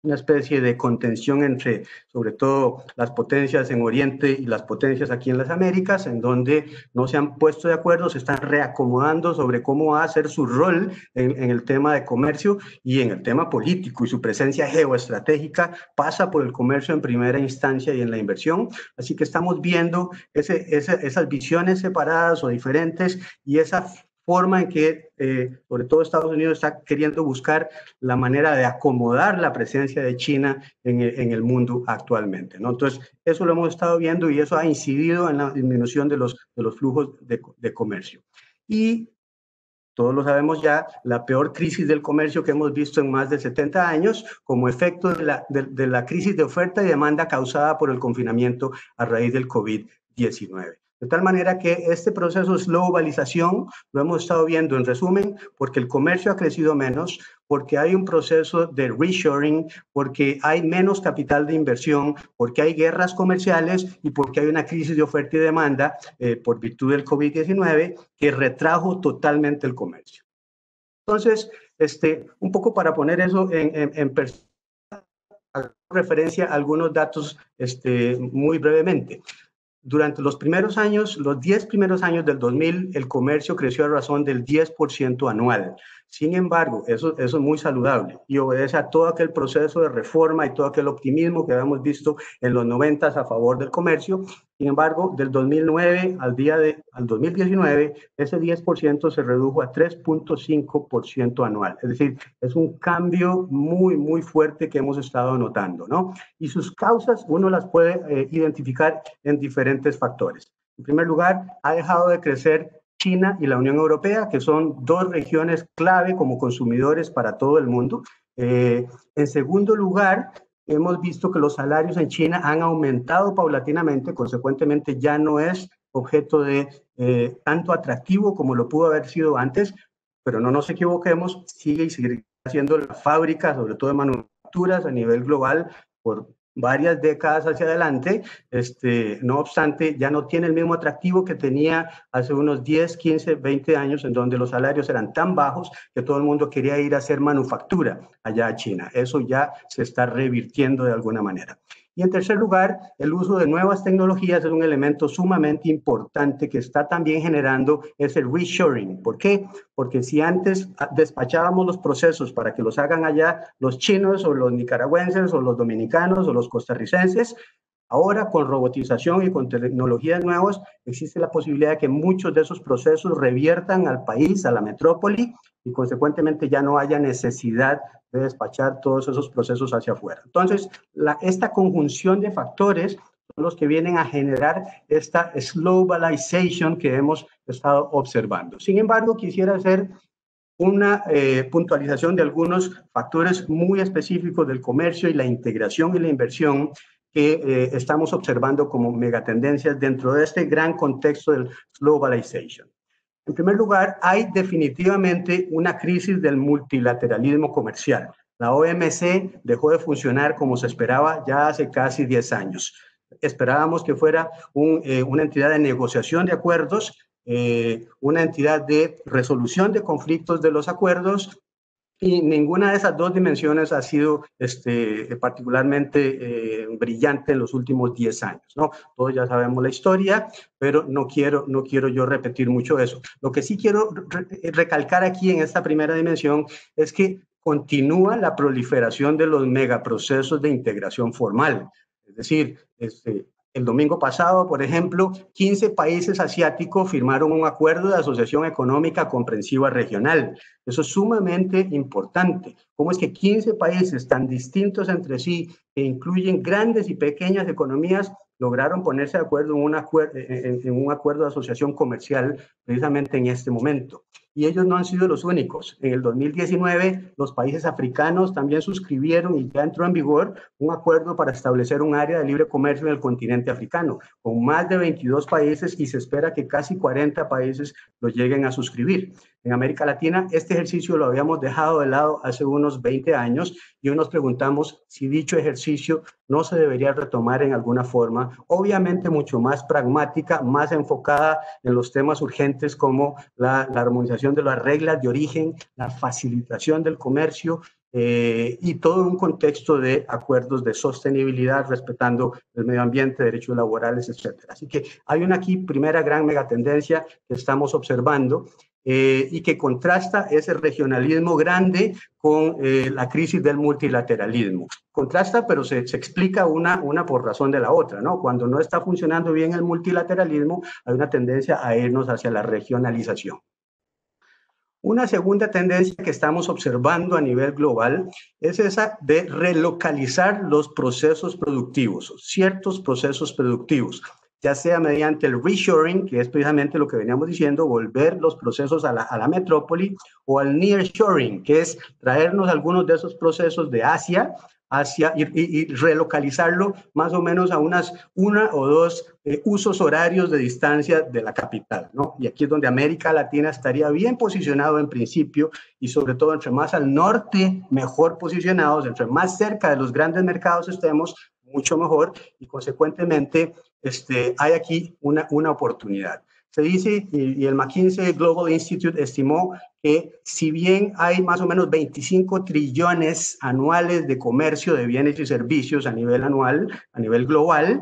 una especie de contención entre, sobre todo, las potencias en Oriente y las potencias aquí en las Américas, en donde no se han puesto de acuerdo, se están reacomodando sobre cómo va a ser su rol en el tema de comercio y en el tema político, y su presencia geoestratégica pasa por el comercio en primera instancia y en la inversión. Así que estamos viendo esas visiones separadas o diferentes y esa forma en que, sobre todo Estados Unidos, está queriendo buscar la manera de acomodar la presencia de China en el mundo actualmente, ¿no? Entonces, eso lo hemos estado viendo y eso ha incidido en la disminución de los flujos de comercio. Y todos lo sabemos ya, la peor crisis del comercio que hemos visto en más de 70 años, como efecto de la crisis de oferta y demanda causada por el confinamiento a raíz del COVID-19. De tal manera que este proceso de globalización lo hemos estado viendo en resumen porque el comercio ha crecido menos, porque hay un proceso de reshoring, porque hay menos capital de inversión, porque hay guerras comerciales y porque hay una crisis de oferta y demanda por virtud del COVID-19 que retrajo totalmente el comercio. Entonces, un poco para poner eso en referencia a algunos datos muy brevemente. Durante los primeros años, los 10 primeros años del 2000, el comercio creció a razón del 10% anual. Sin embargo, eso es muy saludable y obedece a todo aquel proceso de reforma y todo aquel optimismo que habíamos visto en los 90 a favor del comercio. Sin embargo, del 2009 al 2019, ese 10% se redujo a 3.5% anual. Es decir, es un cambio muy, muy fuerte que hemos estado notando, ¿no? Y sus causas uno las puede identificar en diferentes factores. En primer lugar, ha dejado de crecer China y la Unión Europea, que son dos regiones clave como consumidores para todo el mundo. En segundo lugar, hemos visto que los salarios en China han aumentado paulatinamente, consecuentemente ya no es objeto de tanto atractivo como lo pudo haber sido antes, pero no nos equivoquemos, sigue siendo la fábrica, sobre todo de manufacturas a nivel global, por varias décadas hacia adelante. No obstante, ya no tiene el mismo atractivo que tenía hace unos 10, 15, 20 años, en donde los salarios eran tan bajos que todo el mundo quería ir a hacer manufactura allá a China. Eso ya se está revirtiendo de alguna manera. Y en tercer lugar, el uso de nuevas tecnologías es un elemento sumamente importante que está también generando ese reshoring. ¿Por qué? Porque si antes despachábamos los procesos para que los hagan allá los chinos o los nicaragüenses o los dominicanos o los costarricenses, ahora con robotización y con tecnologías nuevas existe la posibilidad de que muchos de esos procesos reviertan al país, a la metrópoli, y consecuentemente ya no haya necesidad de despachar todos esos procesos hacia afuera. Entonces, esta conjunción de factores son los que vienen a generar esta globalization que hemos estado observando. Sin embargo, quisiera hacer una puntualización de algunos factores muy específicos del comercio y la integración y la inversión que estamos observando como megatendencias dentro de este gran contexto del globalization. En primer lugar, hay definitivamente una crisis del multilateralismo comercial. La OMC dejó de funcionar como se esperaba ya hace casi 10 años. Esperábamos que fuera una entidad de negociación de acuerdos, una entidad de resolución de conflictos de los acuerdos, y ninguna de esas dos dimensiones ha sido particularmente brillante en los últimos 10 años, ¿no? Todos ya sabemos la historia, pero no quiero yo repetir mucho eso. Lo que sí quiero recalcar aquí en esta primera dimensión es que continúa la proliferación de los megaprocesos de integración formal. Es decir, el domingo pasado, por ejemplo, 15 países asiáticos firmaron un acuerdo de asociación económica comprensiva regional. Eso es sumamente importante. ¿Cómo es que 15 países tan distintos entre sí, que incluyen grandes y pequeñas economías, lograron ponerse de acuerdo en un acuerdo de asociación comercial precisamente en este momento? Y ellos no han sido los únicos. En el 2019, los países africanos también suscribieron y ya entró en vigor un acuerdo para establecer un área de libre comercio en el continente africano, con más de 22 países y se espera que casi 40 países lo lleguen a suscribir. en América Latina. Este ejercicio lo habíamos dejado de lado hace unos 20 años y hoy nos preguntamos si dicho ejercicio no se debería retomar en alguna forma, obviamente mucho más pragmática, más enfocada en los temas urgentes como la armonización de las reglas de origen, la facilitación del comercio, y todo un contexto de acuerdos de sostenibilidad, respetando el medio ambiente, derechos laborales, etc. Así que hay una aquí primera gran megatendencia que estamos observando y que contrasta ese regionalismo grande con la crisis del multilateralismo. Contrasta, pero se explica una por razón de la otra, ¿no? Cuando no está funcionando bien el multilateralismo, hay una tendencia a irnos hacia la regionalización. Una segunda tendencia que estamos observando a nivel global es esa de relocalizar los procesos productivos, ciertos procesos productivos, ya sea mediante el reshoring, que es precisamente lo que veníamos diciendo, volver los procesos a la metrópoli, o al nearshoring, que es traernos algunos de esos procesos de Asia y relocalizarlo más o menos a una o dos usos horarios de distancia de la capital, ¿no? Y aquí es donde América Latina estaría bien posicionado en principio, y sobre todo entre más al norte, mejor posicionados, entre más cerca de los grandes mercados estemos, mucho mejor, y consecuentemente hay aquí una oportunidad. Se dice, y el McKinsey Global Institute estimó que si bien hay más o menos 25 trillones anuales de comercio de bienes y servicios a nivel anual, a nivel global,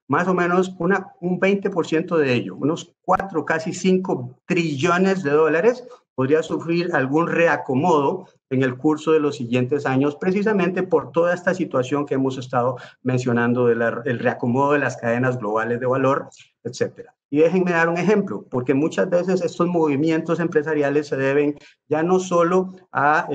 más o menos un 20% de ello, unos 4, casi 5 trillones de dólares, podría sufrir algún reacomodo en el curso de los siguientes años, precisamente por toda esta situación que hemos estado mencionando del reacomodo de las cadenas globales de valor, etcétera. Y déjenme dar un ejemplo, porque muchas veces estos movimientos empresariales se deben ya no solo a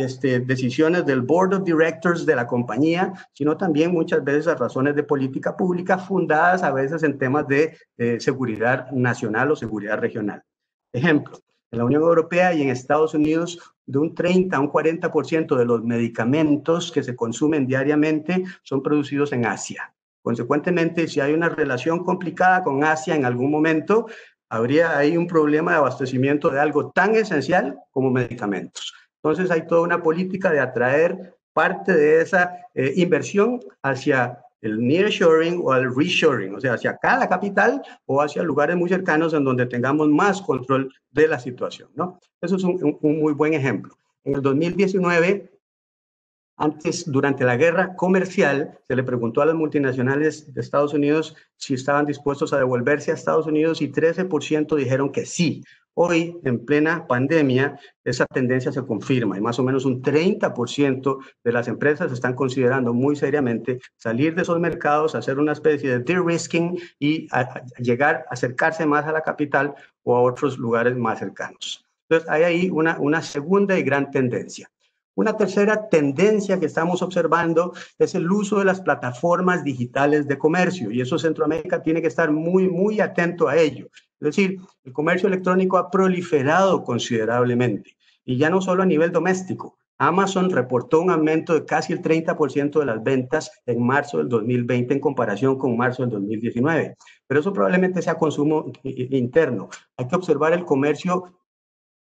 decisiones del Board of Directors de la compañía, sino también muchas veces a razones de política pública fundadas a veces en temas de seguridad nacional o seguridad regional. Ejemplo, en la Unión Europea y en Estados Unidos, de un 30 a un 40% de los medicamentos que se consumen diariamente son producidos en Asia. Consecuentemente, si hay una relación complicada con Asia en algún momento, habría ahí un problema de abastecimiento de algo tan esencial como medicamentos. Entonces, hay toda una política de atraer parte de esa inversión hacia el nearshoring o el reshoring, o sea, hacia acá la capital o hacia lugares muy cercanos en donde tengamos más control de la situación, ¿no? Eso es un muy buen ejemplo. En el 2019, durante la guerra comercial, se le preguntó a las multinacionales de Estados Unidos si estaban dispuestos a devolverse a Estados Unidos y 13% dijeron que sí. Hoy, en plena pandemia, esa tendencia se confirma y más o menos un 30% de las empresas están considerando muy seriamente salir de esos mercados, hacer una especie de de-risking y llegar, acercarse más a la capital o a otros lugares más cercanos. Entonces, hay ahí una segunda y gran tendencia. Una tercera tendencia que estamos observando es el uso de las plataformas digitales de comercio, y eso Centroamérica tiene que estar muy, muy atento a ello. Es decir, el comercio electrónico ha proliferado considerablemente, y ya no solo a nivel doméstico. Amazon reportó un aumento de casi el 30% de las ventas en marzo del 2020 en comparación con marzo del 2019, pero eso probablemente sea consumo interno. Hay que observar el comercio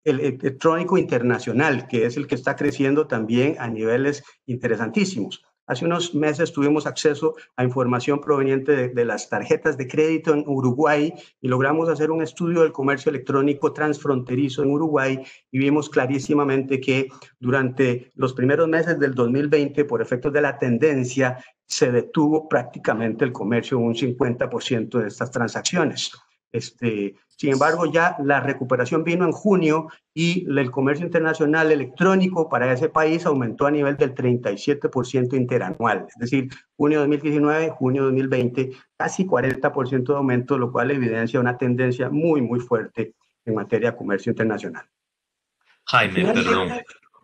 electrónico internacional, que es el que está creciendo también a niveles interesantísimos. Hace unos meses tuvimos acceso a información proveniente de las tarjetas de crédito en Uruguay y logramos hacer un estudio del comercio electrónico transfronterizo en Uruguay y vimos clarísimamente que durante los primeros meses del 2020, por efectos de la tendencia, se detuvo prácticamente el comercio en un 50% de estas transacciones. Sin embargo, ya la recuperación vino en junio y el comercio internacional electrónico para ese país aumentó a nivel del 37% interanual. Es decir, junio 2019, junio 2020, casi 40% de aumento, lo cual evidencia una tendencia muy, muy fuerte en materia de comercio internacional. Jaime, perdón.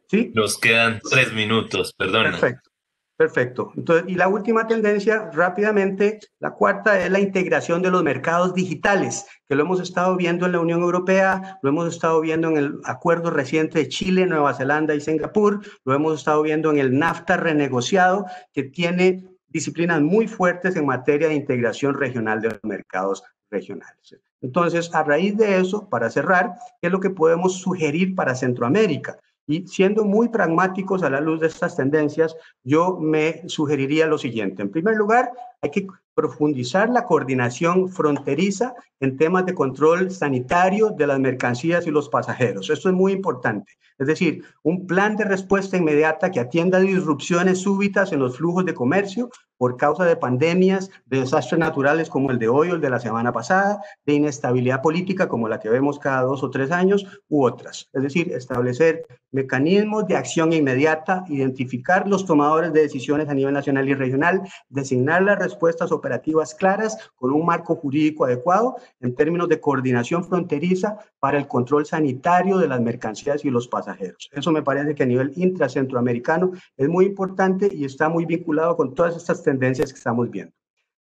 ¿Sí? Nos quedan 3 minutos, perdona. Perfecto. Perfecto. Entonces, y la última tendencia, rápidamente, la cuarta es la integración de los mercados digitales, que lo hemos estado viendo en la Unión Europea, lo hemos estado viendo en el acuerdo reciente de Chile, Nueva Zelanda y Singapur, lo hemos estado viendo en el NAFTA renegociado, que tiene disciplinas muy fuertes en materia de integración regional de los mercados regionales. Entonces, a raíz de eso, para cerrar, ¿qué es lo que podemos sugerir para Centroamérica? Y siendo muy pragmáticos a la luz de estas tendencias, yo me sugeriría lo siguiente. En primer lugar, hay que profundizar la coordinación fronteriza en temas de control sanitario de las mercancías y los pasajeros. Esto es muy importante. Es decir, un plan de respuesta inmediata que atienda disrupciones súbitas en los flujos de comercio por causa de pandemias, de desastres naturales como el de hoy o el de la semana pasada, de inestabilidad política como la que vemos cada 2 o 3 años u otras. Es decir, establecer mecanismos de acción inmediata, identificar los tomadores de decisiones a nivel nacional y regional, designar las respuestas operativas claras con un marco jurídico adecuado en términos de coordinación fronteriza para el control sanitario de las mercancías y los pasajeros. Eso me parece que a nivel intracentroamericano es muy importante y está muy vinculado con todas estas tendencias que estamos viendo.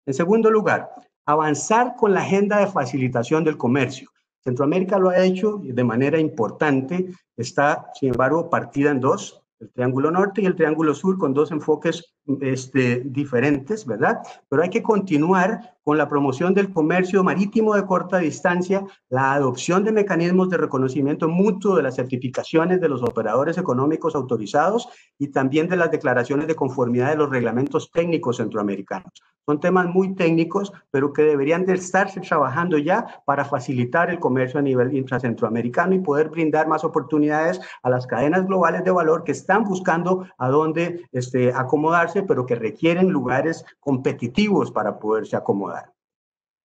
En segundo lugar, avanzar con la agenda de facilitación del comercio. Centroamérica lo ha hecho de manera importante, está, sin embargo, partida en dos, el Triángulo Norte y el Triángulo Sur, con dos enfoques diferentes, ¿verdad? Pero hay que continuar con la promoción del comercio marítimo de corta distancia, la adopción de mecanismos de reconocimiento mutuo de las certificaciones de los operadores económicos autorizados y también de las declaraciones de conformidad de los reglamentos técnicos centroamericanos. Son temas muy técnicos, pero que deberían de estarse trabajando ya para facilitar el comercio a nivel intracentroamericano y poder brindar más oportunidades a las cadenas globales de valor que están buscando a dónde acomodarse, pero que requieren lugares competitivos para poderse acomodar.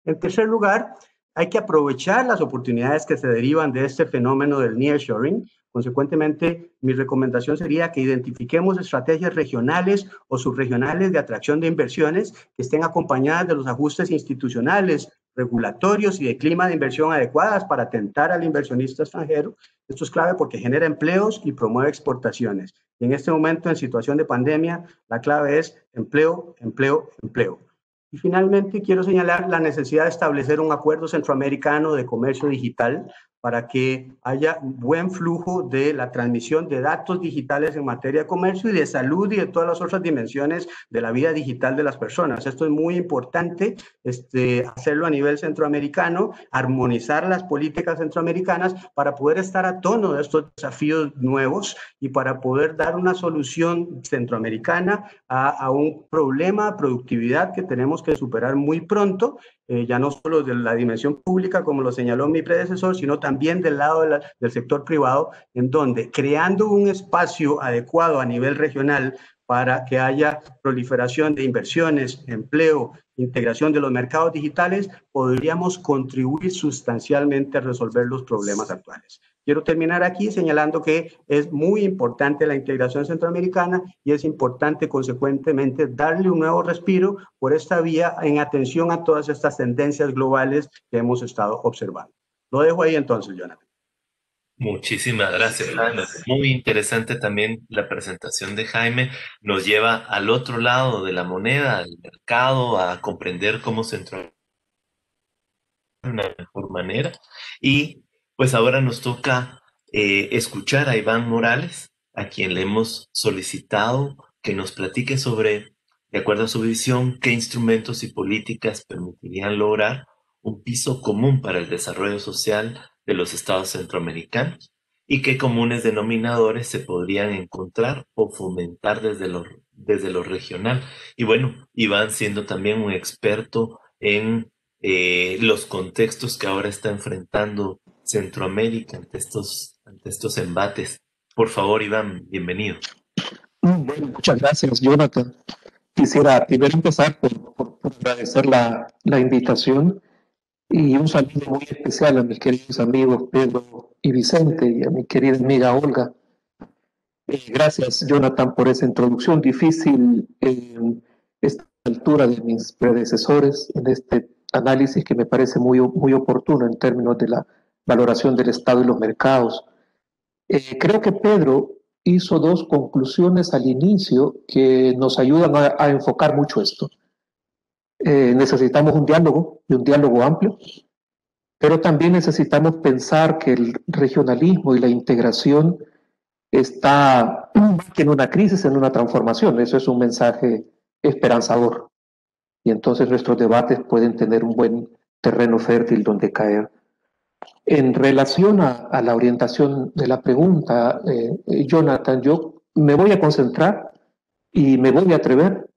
En tercer lugar, hay que aprovechar las oportunidades que se derivan de este fenómeno del nearshoring. Consecuentemente, mi recomendación sería que identifiquemos estrategias regionales o subregionales de atracción de inversiones que estén acompañadas de los ajustes institucionales, regulatorios y de clima de inversión adecuadas para atentar al inversionista extranjero. Esto es clave porque genera empleos y promueve exportaciones. Y en este momento, en situación de pandemia, la clave es empleo, empleo, empleo. Y finalmente quiero señalar la necesidad de establecer un acuerdo centroamericano de comercio digital para que haya buen flujo de la transmisión de datos digitales en materia de comercio y de salud y de todas las otras dimensiones de la vida digital de las personas. Esto es muy importante, hacerlo a nivel centroamericano, armonizar las políticas centroamericanas para poder estar a tono de estos desafíos nuevos y para poder dar una solución centroamericana a un problema de productividad que tenemos que superar muy pronto, ya no solo de la dimensión pública, como lo señaló mi predecesor, sino también del lado del sector privado, en donde creando un espacio adecuado a nivel regional para que haya proliferación de inversiones, empleo, integración de los mercados digitales, podríamos contribuir sustancialmente a resolver los problemas actuales. Quiero terminar aquí señalando que es muy importante la integración centroamericana y es importante, consecuentemente, darle un nuevo respiro por esta vía en atención a todas estas tendencias globales que hemos estado observando. Lo dejo ahí entonces, Jonathan. Muchísimas gracias, Jaime. Muy interesante también la presentación de Jaime. Nos lleva al otro lado de la moneda, al mercado, a comprender cómo se entró de una mejor manera. Y pues ahora nos toca escuchar a Iván Morales, a quien le hemos solicitado que nos platique sobre, de acuerdo a su visión, qué instrumentos y políticas permitirían lograr un piso común para el desarrollo social de los estados centroamericanos y qué comunes denominadores se podrían encontrar o fomentar desde lo regional. Y bueno, Iván siendo también un experto en los contextos que ahora está enfrentando Centroamérica ante estos embates. Por favor, Iván, bienvenido. Bueno, muchas gracias, Jonathan. Quisiera primero empezar por agradecer la invitación y un saludo muy especial a mis queridos amigos Pedro y Vicente y a mi querida amiga Olga. Gracias, Jonathan, por esa introducción difícil en esta altura de mis predecesores en este análisis que me parece muy oportuno en términos de la valoración del Estado y los mercados. Creo que Pedro hizo dos conclusiones al inicio que nos ayudan a enfocar mucho esto. Necesitamos un diálogo y un diálogo amplio, pero también necesitamos pensar que el regionalismo y la integración está en una crisis, en una transformación. Eso es un mensaje esperanzador. Y entonces nuestros debates pueden tener un buen terreno fértil donde caer. En relación a la orientación de la pregunta, Jonathan, yo me voy a concentrar y me voy a atrever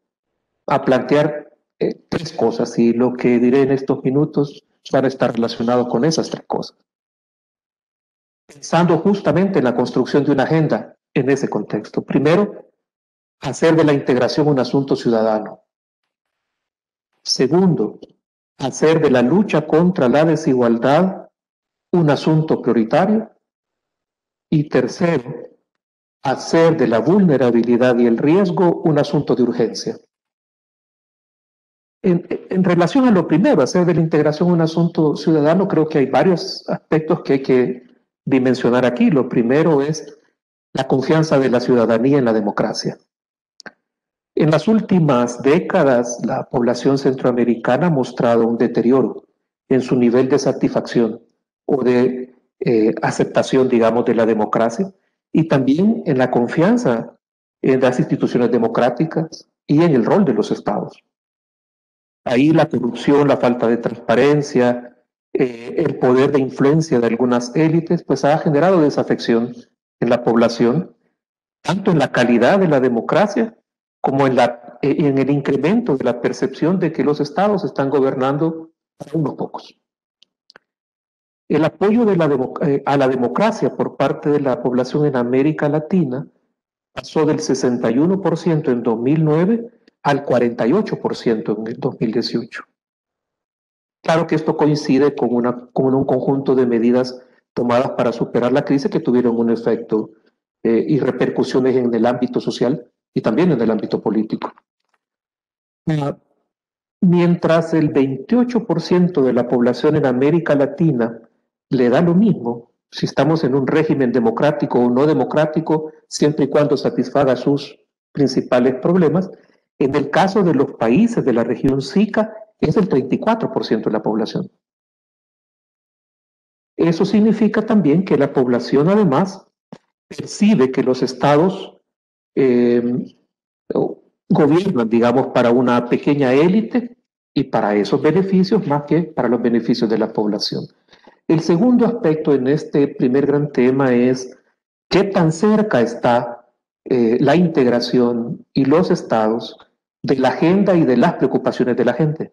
a plantear tres cosas, y lo que diré en estos minutos van a estar relacionados con esas tres cosas. Pensando justamente en la construcción de una agenda en ese contexto. Primero, hacer de la integración un asunto ciudadano. Segundo, hacer de la lucha contra la desigualdad un asunto prioritario. Y tercero, hacer de la vulnerabilidad y el riesgo un asunto de urgencia. En relación a lo primero, hacer de la integración un asunto ciudadano, creo que hay varios aspectos que hay que dimensionar aquí. Lo primero es la confianza de la ciudadanía en la democracia. En las últimas décadas, la población centroamericana ha mostrado un deterioro en su nivel de satisfacción o de aceptación, digamos, de la democracia, y también en la confianza en las instituciones democráticas y en el rol de los estados. Ahí la corrupción, la falta de transparencia, el poder de influencia de algunas élites, pues ha generado desafección en la población, tanto en la calidad de la democracia como en el incremento de la percepción de que los estados están gobernando para unos pocos. El apoyo a la democracia por parte de la población en América Latina pasó del 61% en 2009 al 48% en el 2018. Claro que esto coincide con un conjunto de medidas tomadas para superar la crisis que tuvieron un efecto y repercusiones en el ámbito social y también en el ámbito político. Mientras el 28% de la población en América Latina le da lo mismo si estamos en un régimen democrático o no democrático, siempre y cuando satisfaga sus principales problemas, en el caso de los países de la región SICA es el 34% de la población. Eso significa también que la población además percibe que los estados gobiernan, digamos, para una pequeña élite y para esos beneficios más que para los beneficios de la población. El segundo aspecto en este primer gran tema es qué tan cerca está la integración y los estados de la agenda y de las preocupaciones de la gente.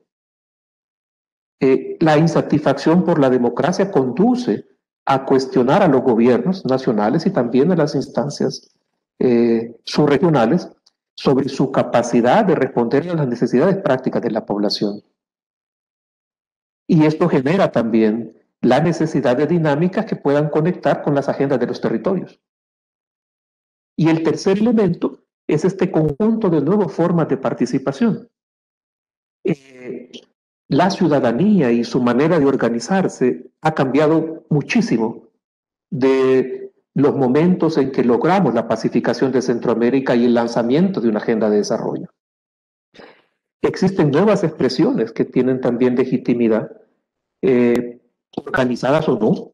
La insatisfacción por la democracia conduce a cuestionar a los gobiernos nacionales y también a las instancias subregionales sobre su capacidad de responder a las necesidades prácticas de la población. Y esto genera también la necesidad de dinámicas que puedan conectar con las agendas de los territorios. Y el tercer elemento es este conjunto de nuevas formas de participación. La ciudadanía y su manera de organizarse ha cambiado muchísimo de los momentos en que logramos la pacificación de Centroamérica y el lanzamiento de una agenda de desarrollo. Existen nuevas expresiones que tienen también legitimidad, organizadas o no,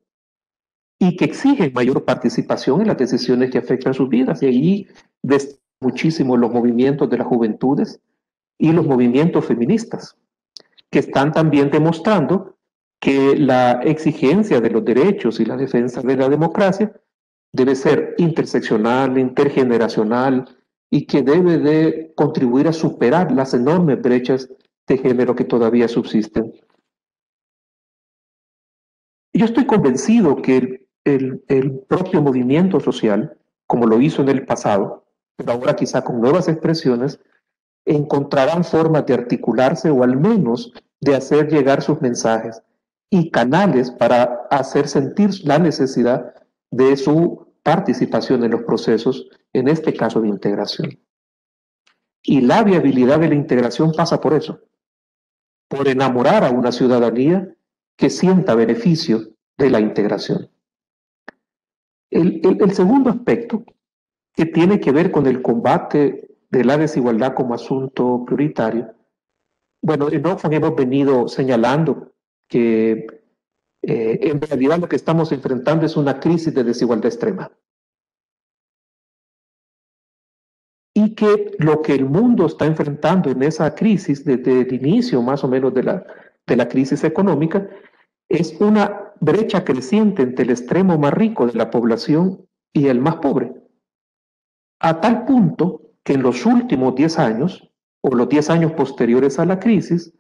y que exigen mayor participación en las decisiones que afectan sus vidas. Y allí destacan muchísimo los movimientos de las juventudes y los movimientos feministas, que están también demostrando que la exigencia de los derechos y la defensa de la democracia debe ser interseccional, intergeneracional y que debe de contribuir a superar las enormes brechas de género que todavía subsisten. Yo estoy convencido que el propio movimiento social, como lo hizo en el pasado, pero ahora quizá con nuevas expresiones, encontrarán formas de articularse o al menos de hacer llegar sus mensajes y canales para hacer sentir la necesidad de su participación en los procesos, en este caso de integración. Y la viabilidad de la integración pasa por eso, por enamorar a una ciudadanía que sienta beneficio de la integración. El segundo aspecto, que tiene que ver con el combate de la desigualdad como asunto prioritario. Bueno, en Oxfam hemos venido señalando que en realidad lo que estamos enfrentando es una crisis de desigualdad extrema. Y que lo que el mundo está enfrentando en esa crisis desde el inicio más o menos de de la crisis económica es una brecha creciente entre el extremo más rico de la población y el más pobre, a tal punto que en los últimos 10 años, o los 10 años posteriores a la crisis,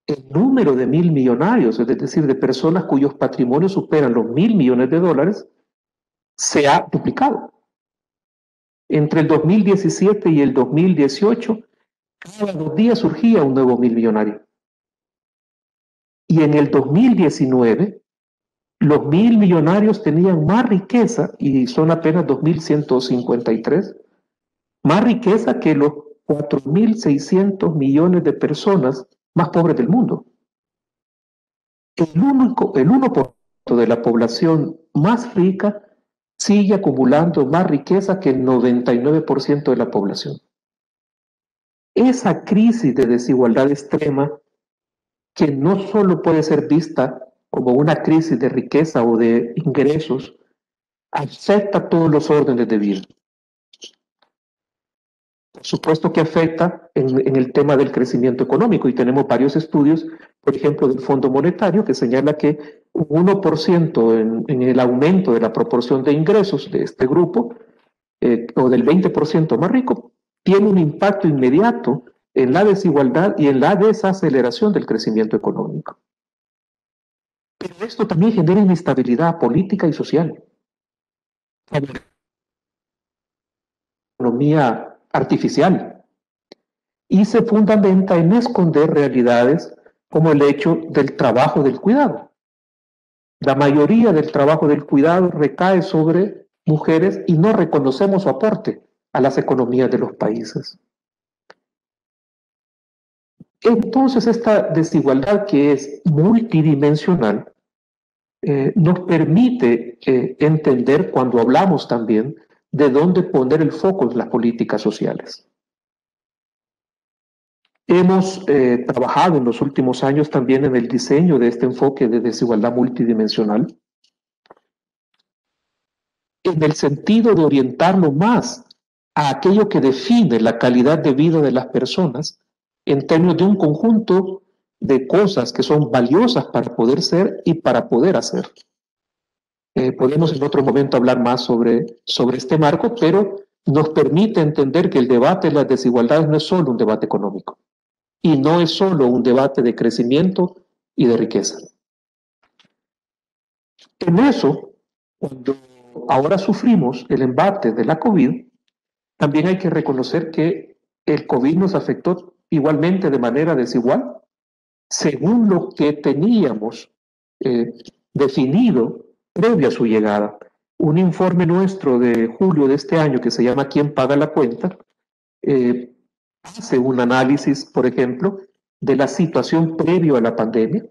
el número de 1.000 millonarios, es decir, de personas cuyos patrimonios superan los 1.000 millones de dólares, se ha duplicado. Entre el 2017 y el 2018, cada 2 días surgía un nuevo 1.000 millonario. Y en el 2019, los 1.000 millonarios tenían más riqueza, y son apenas 2.153, más riqueza que los 4.600 millones de personas más pobres del mundo. El 1% de la población más rica sigue acumulando más riqueza que el 99% de la población. Esa crisis de desigualdad extrema, que no solo puede ser vista como una crisis de riqueza o de ingresos, afecta todos los órdenes de vida. Por supuesto que afecta en el tema del crecimiento económico, y tenemos varios estudios, por ejemplo, del Fondo Monetario, que señala que un 1% en el aumento de la proporción de ingresos de este grupo, o del 20% más rico, tiene un impacto inmediato en la desigualdad y en la desaceleración del crecimiento económico. Pero esto también genera inestabilidad política y social. Economía artificial, y se fundamenta en esconder realidades como el hecho del trabajo del cuidado. La mayoría del trabajo del cuidado recae sobre mujeres y no reconocemos su aporte a las economías de los países. Entonces, esta desigualdad, que es multidimensional, nos permite entender, cuando hablamos también, de dónde poner el foco en las políticas sociales. Hemos trabajado en los últimos años también en el diseño de este enfoque de desigualdad multidimensional, en el sentido de orientarlo más a aquello que define la calidad de vida de las personas en términos de un conjunto de cosas que son valiosas para poder ser y para poder hacer. Podemos en otro momento hablar más sobre este marco, pero nos permite entender que el debate de las desigualdades no es solo un debate económico, y no es solo un debate de crecimiento y de riqueza. En eso, cuando ahora sufrimos el embate de la COVID, también hay que reconocer que el COVID nos afectó igualmente de manera desigual, según lo que teníamos definido previo a su llegada. Un informe nuestro de julio de este año, que se llama ¿Quién paga la cuenta?, hace un análisis, por ejemplo, de la situación previo a la pandemia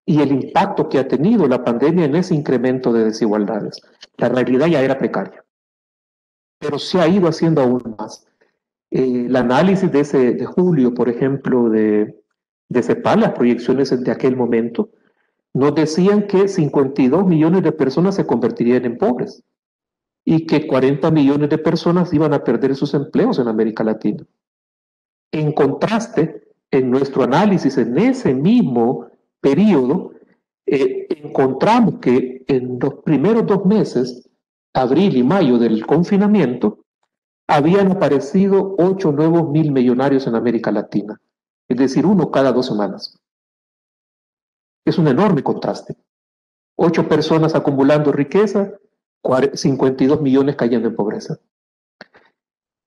y el impacto que ha tenido la pandemia en ese incremento de desigualdades. La realidad ya era precaria, pero se ha ido haciendo aún más. El análisis de julio, por ejemplo, de CEPAL, las proyecciones de aquel momento, nos decían que 52 millones de personas se convertirían en pobres y que 40 millones de personas iban a perder sus empleos en América Latina. En contraste, en nuestro análisis, en ese mismo periodo, encontramos que en los primeros 2 meses, abril y mayo del confinamiento, habían aparecido 8 nuevos 1.000 millonarios en América Latina, es decir, uno cada 2 semanas. Es un enorme contraste. 8 personas acumulando riqueza, 52 millones cayendo en pobreza.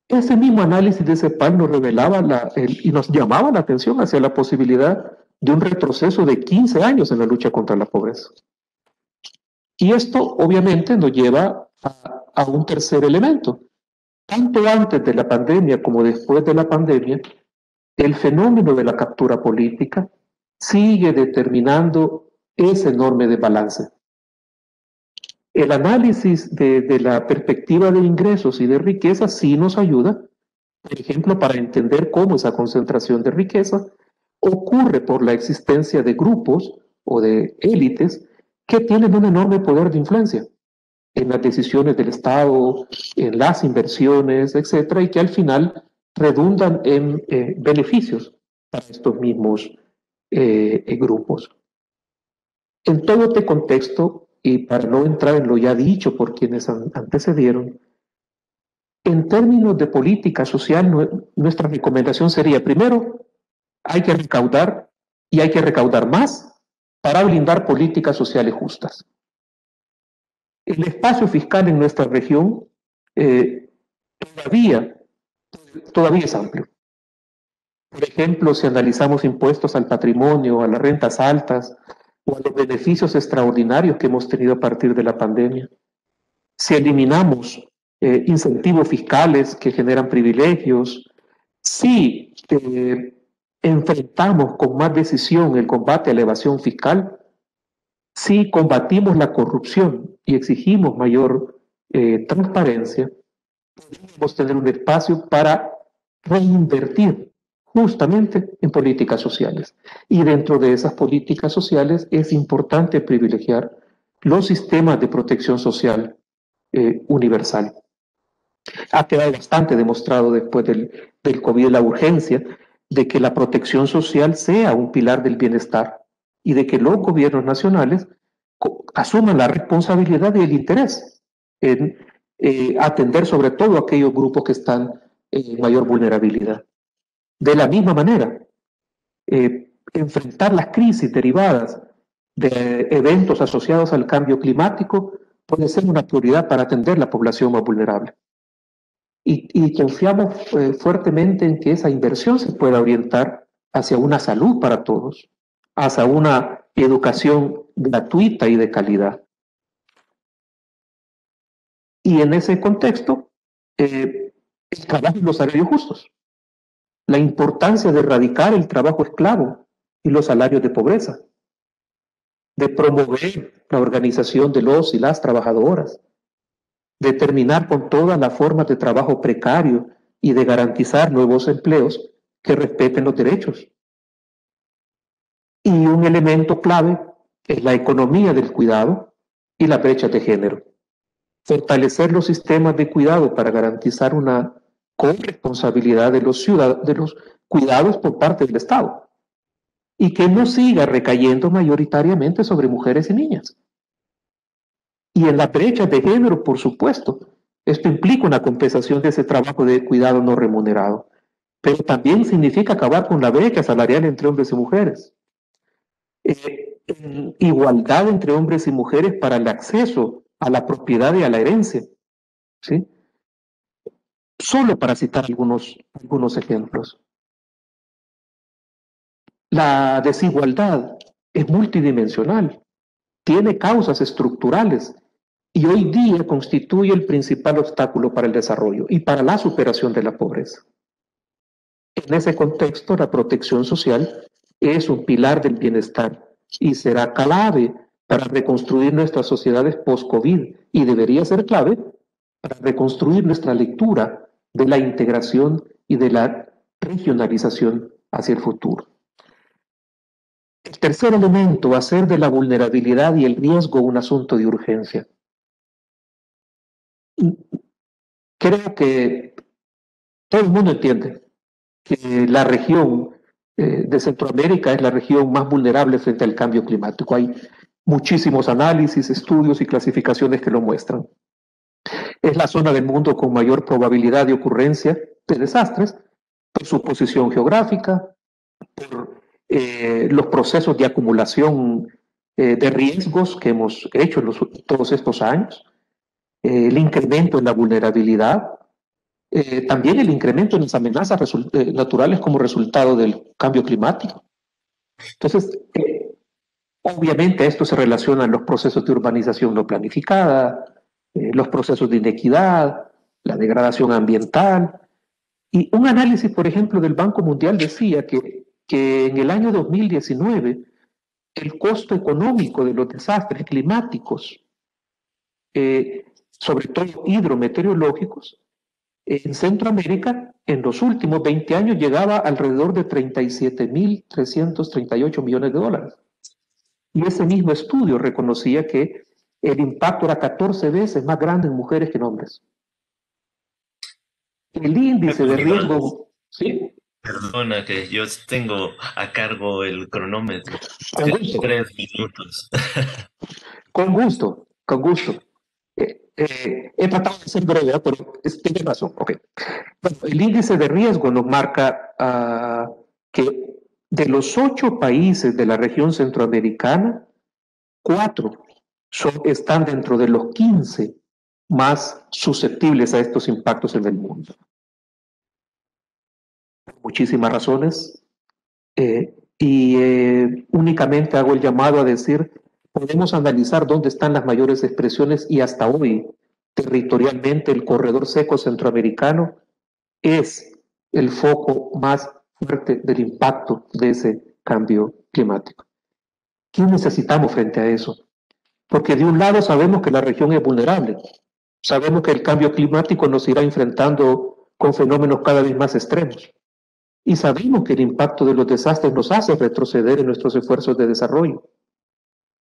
Ese mismo análisis de CEPAL nos revelaba y nos llamaba la atención hacia la posibilidad de un retroceso de 15 años en la lucha contra la pobreza. Y esto obviamente nos lleva a un tercer elemento. Tanto antes de la pandemia como después de la pandemia, el fenómeno de la captura política sigue determinando ese enorme desbalance. El análisis de la perspectiva de ingresos y de riqueza sí nos ayuda, por ejemplo, para entender cómo esa concentración de riqueza ocurre por la existencia de grupos o de élites que tienen un enorme poder de influencia en las decisiones del Estado, en las inversiones, etcétera, y que al final redundan en beneficios para estos mismos grupos. En todo este contexto, y para no entrar en lo ya dicho por quienes antecedieron, en términos de política social, nuestra recomendación sería, primero, hay que recaudar y hay que recaudar más para blindar políticas sociales justas. El espacio fiscal en nuestra región todavía es amplio. Por ejemplo, si analizamos impuestos al patrimonio, a las rentas altas o a los beneficios extraordinarios que hemos tenido a partir de la pandemia, si eliminamos incentivos fiscales que generan privilegios, si enfrentamos con más decisión el combate a la evasión fiscal, si combatimos la corrupción y exigimos mayor transparencia, podemos tener un espacio para reinvertir justamente en políticas sociales. Y dentro de esas políticas sociales es importante privilegiar los sistemas de protección social universal. Ha quedado bastante demostrado después del COVID la urgencia de que la protección social sea un pilar del bienestar y de que los gobiernos nacionales asuman la responsabilidad y el interés en atender sobre todo a aquellos grupos que están en mayor vulnerabilidad. De la misma manera, enfrentar las crisis derivadas de eventos asociados al cambio climático puede ser una prioridad para atender la población más vulnerable. Y confiamos fuertemente en que esa inversión se pueda orientar hacia una salud para todos, hacia una educación gratuita y de calidad. Y en ese contexto, el trabajo y los salarios justos. La importancia de erradicar el trabajo esclavo y los salarios de pobreza, de promover la organización de los y las trabajadoras, de terminar con todas las formas de trabajo precario y de garantizar nuevos empleos que respeten los derechos. Y un elemento clave es la economía del cuidado y la brecha de género. Fortalecer los sistemas de cuidado para garantizar una corresponsabilidad de los cuidados por parte del Estado y que no siga recayendo mayoritariamente sobre mujeres y niñas. Y en la brecha de género, por supuesto, esto implica una compensación de ese trabajo de cuidado no remunerado, pero también significa acabar con la brecha salarial entre hombres y mujeres. Igualdad entre hombres y mujeres para el acceso a la propiedad y a la herencia, ¿sí? Solo para citar algunos ejemplos. La desigualdad es multidimensional, tiene causas estructurales y hoy día constituye el principal obstáculo para el desarrollo y para la superación de la pobreza. En ese contexto, la protección social es un pilar del bienestar y será clave para reconstruir nuestras sociedades post-COVID y debería ser clave para reconstruir nuestra lectura de la integración y de la regionalización hacia el futuro. El tercer elemento, hacer de la vulnerabilidad y el riesgo un asunto de urgencia. Creo que todo el mundo entiende que la región de Centroamérica es la región más vulnerable frente al cambio climático. Hay muchísimos análisis, estudios y clasificaciones que lo muestran. Es la zona del mundo con mayor probabilidad de ocurrencia de desastres por su posición geográfica, por los procesos de acumulación de riesgos que hemos hecho en todos estos años, el incremento en la vulnerabilidad, también el incremento en las amenazas naturales como resultado del cambio climático. Entonces, obviamente a esto se relacionan los procesos de urbanización no planificada, los procesos de inequidad, la degradación ambiental. Y un análisis, por ejemplo, del Banco Mundial decía que en el año 2019 el costo económico de los desastres climáticos, sobre todo hidrometeorológicos, en Centroamérica en los últimos 20 años llegaba alrededor de 37.338 millones de dólares. Y ese mismo estudio reconocía que el impacto era 14 veces más grande en mujeres que en hombres. El índice de riesgo, ¿sí? Perdona que yo tengo a cargo el cronómetro. Con gusto, 3 minutos. con gusto, con gusto. He tratado de ser breve, pero tiene razón. Okay. Bueno, el índice de riesgo nos marca que de los 8 países de la región centroamericana, 4 están dentro de los 15 más susceptibles a estos impactos en el mundo. Por muchísimas razones. Únicamente hago el llamado a decir, podemos analizar dónde están las mayores expresiones y hasta hoy, territorialmente, el corredor seco centroamericano es el foco más fuerte del impacto de ese cambio climático. ¿Qué necesitamos frente a eso? Porque de un lado sabemos que la región es vulnerable, sabemos que el cambio climático nos irá enfrentando con fenómenos cada vez más extremos. Y sabemos que el impacto de los desastres nos hace retroceder en nuestros esfuerzos de desarrollo.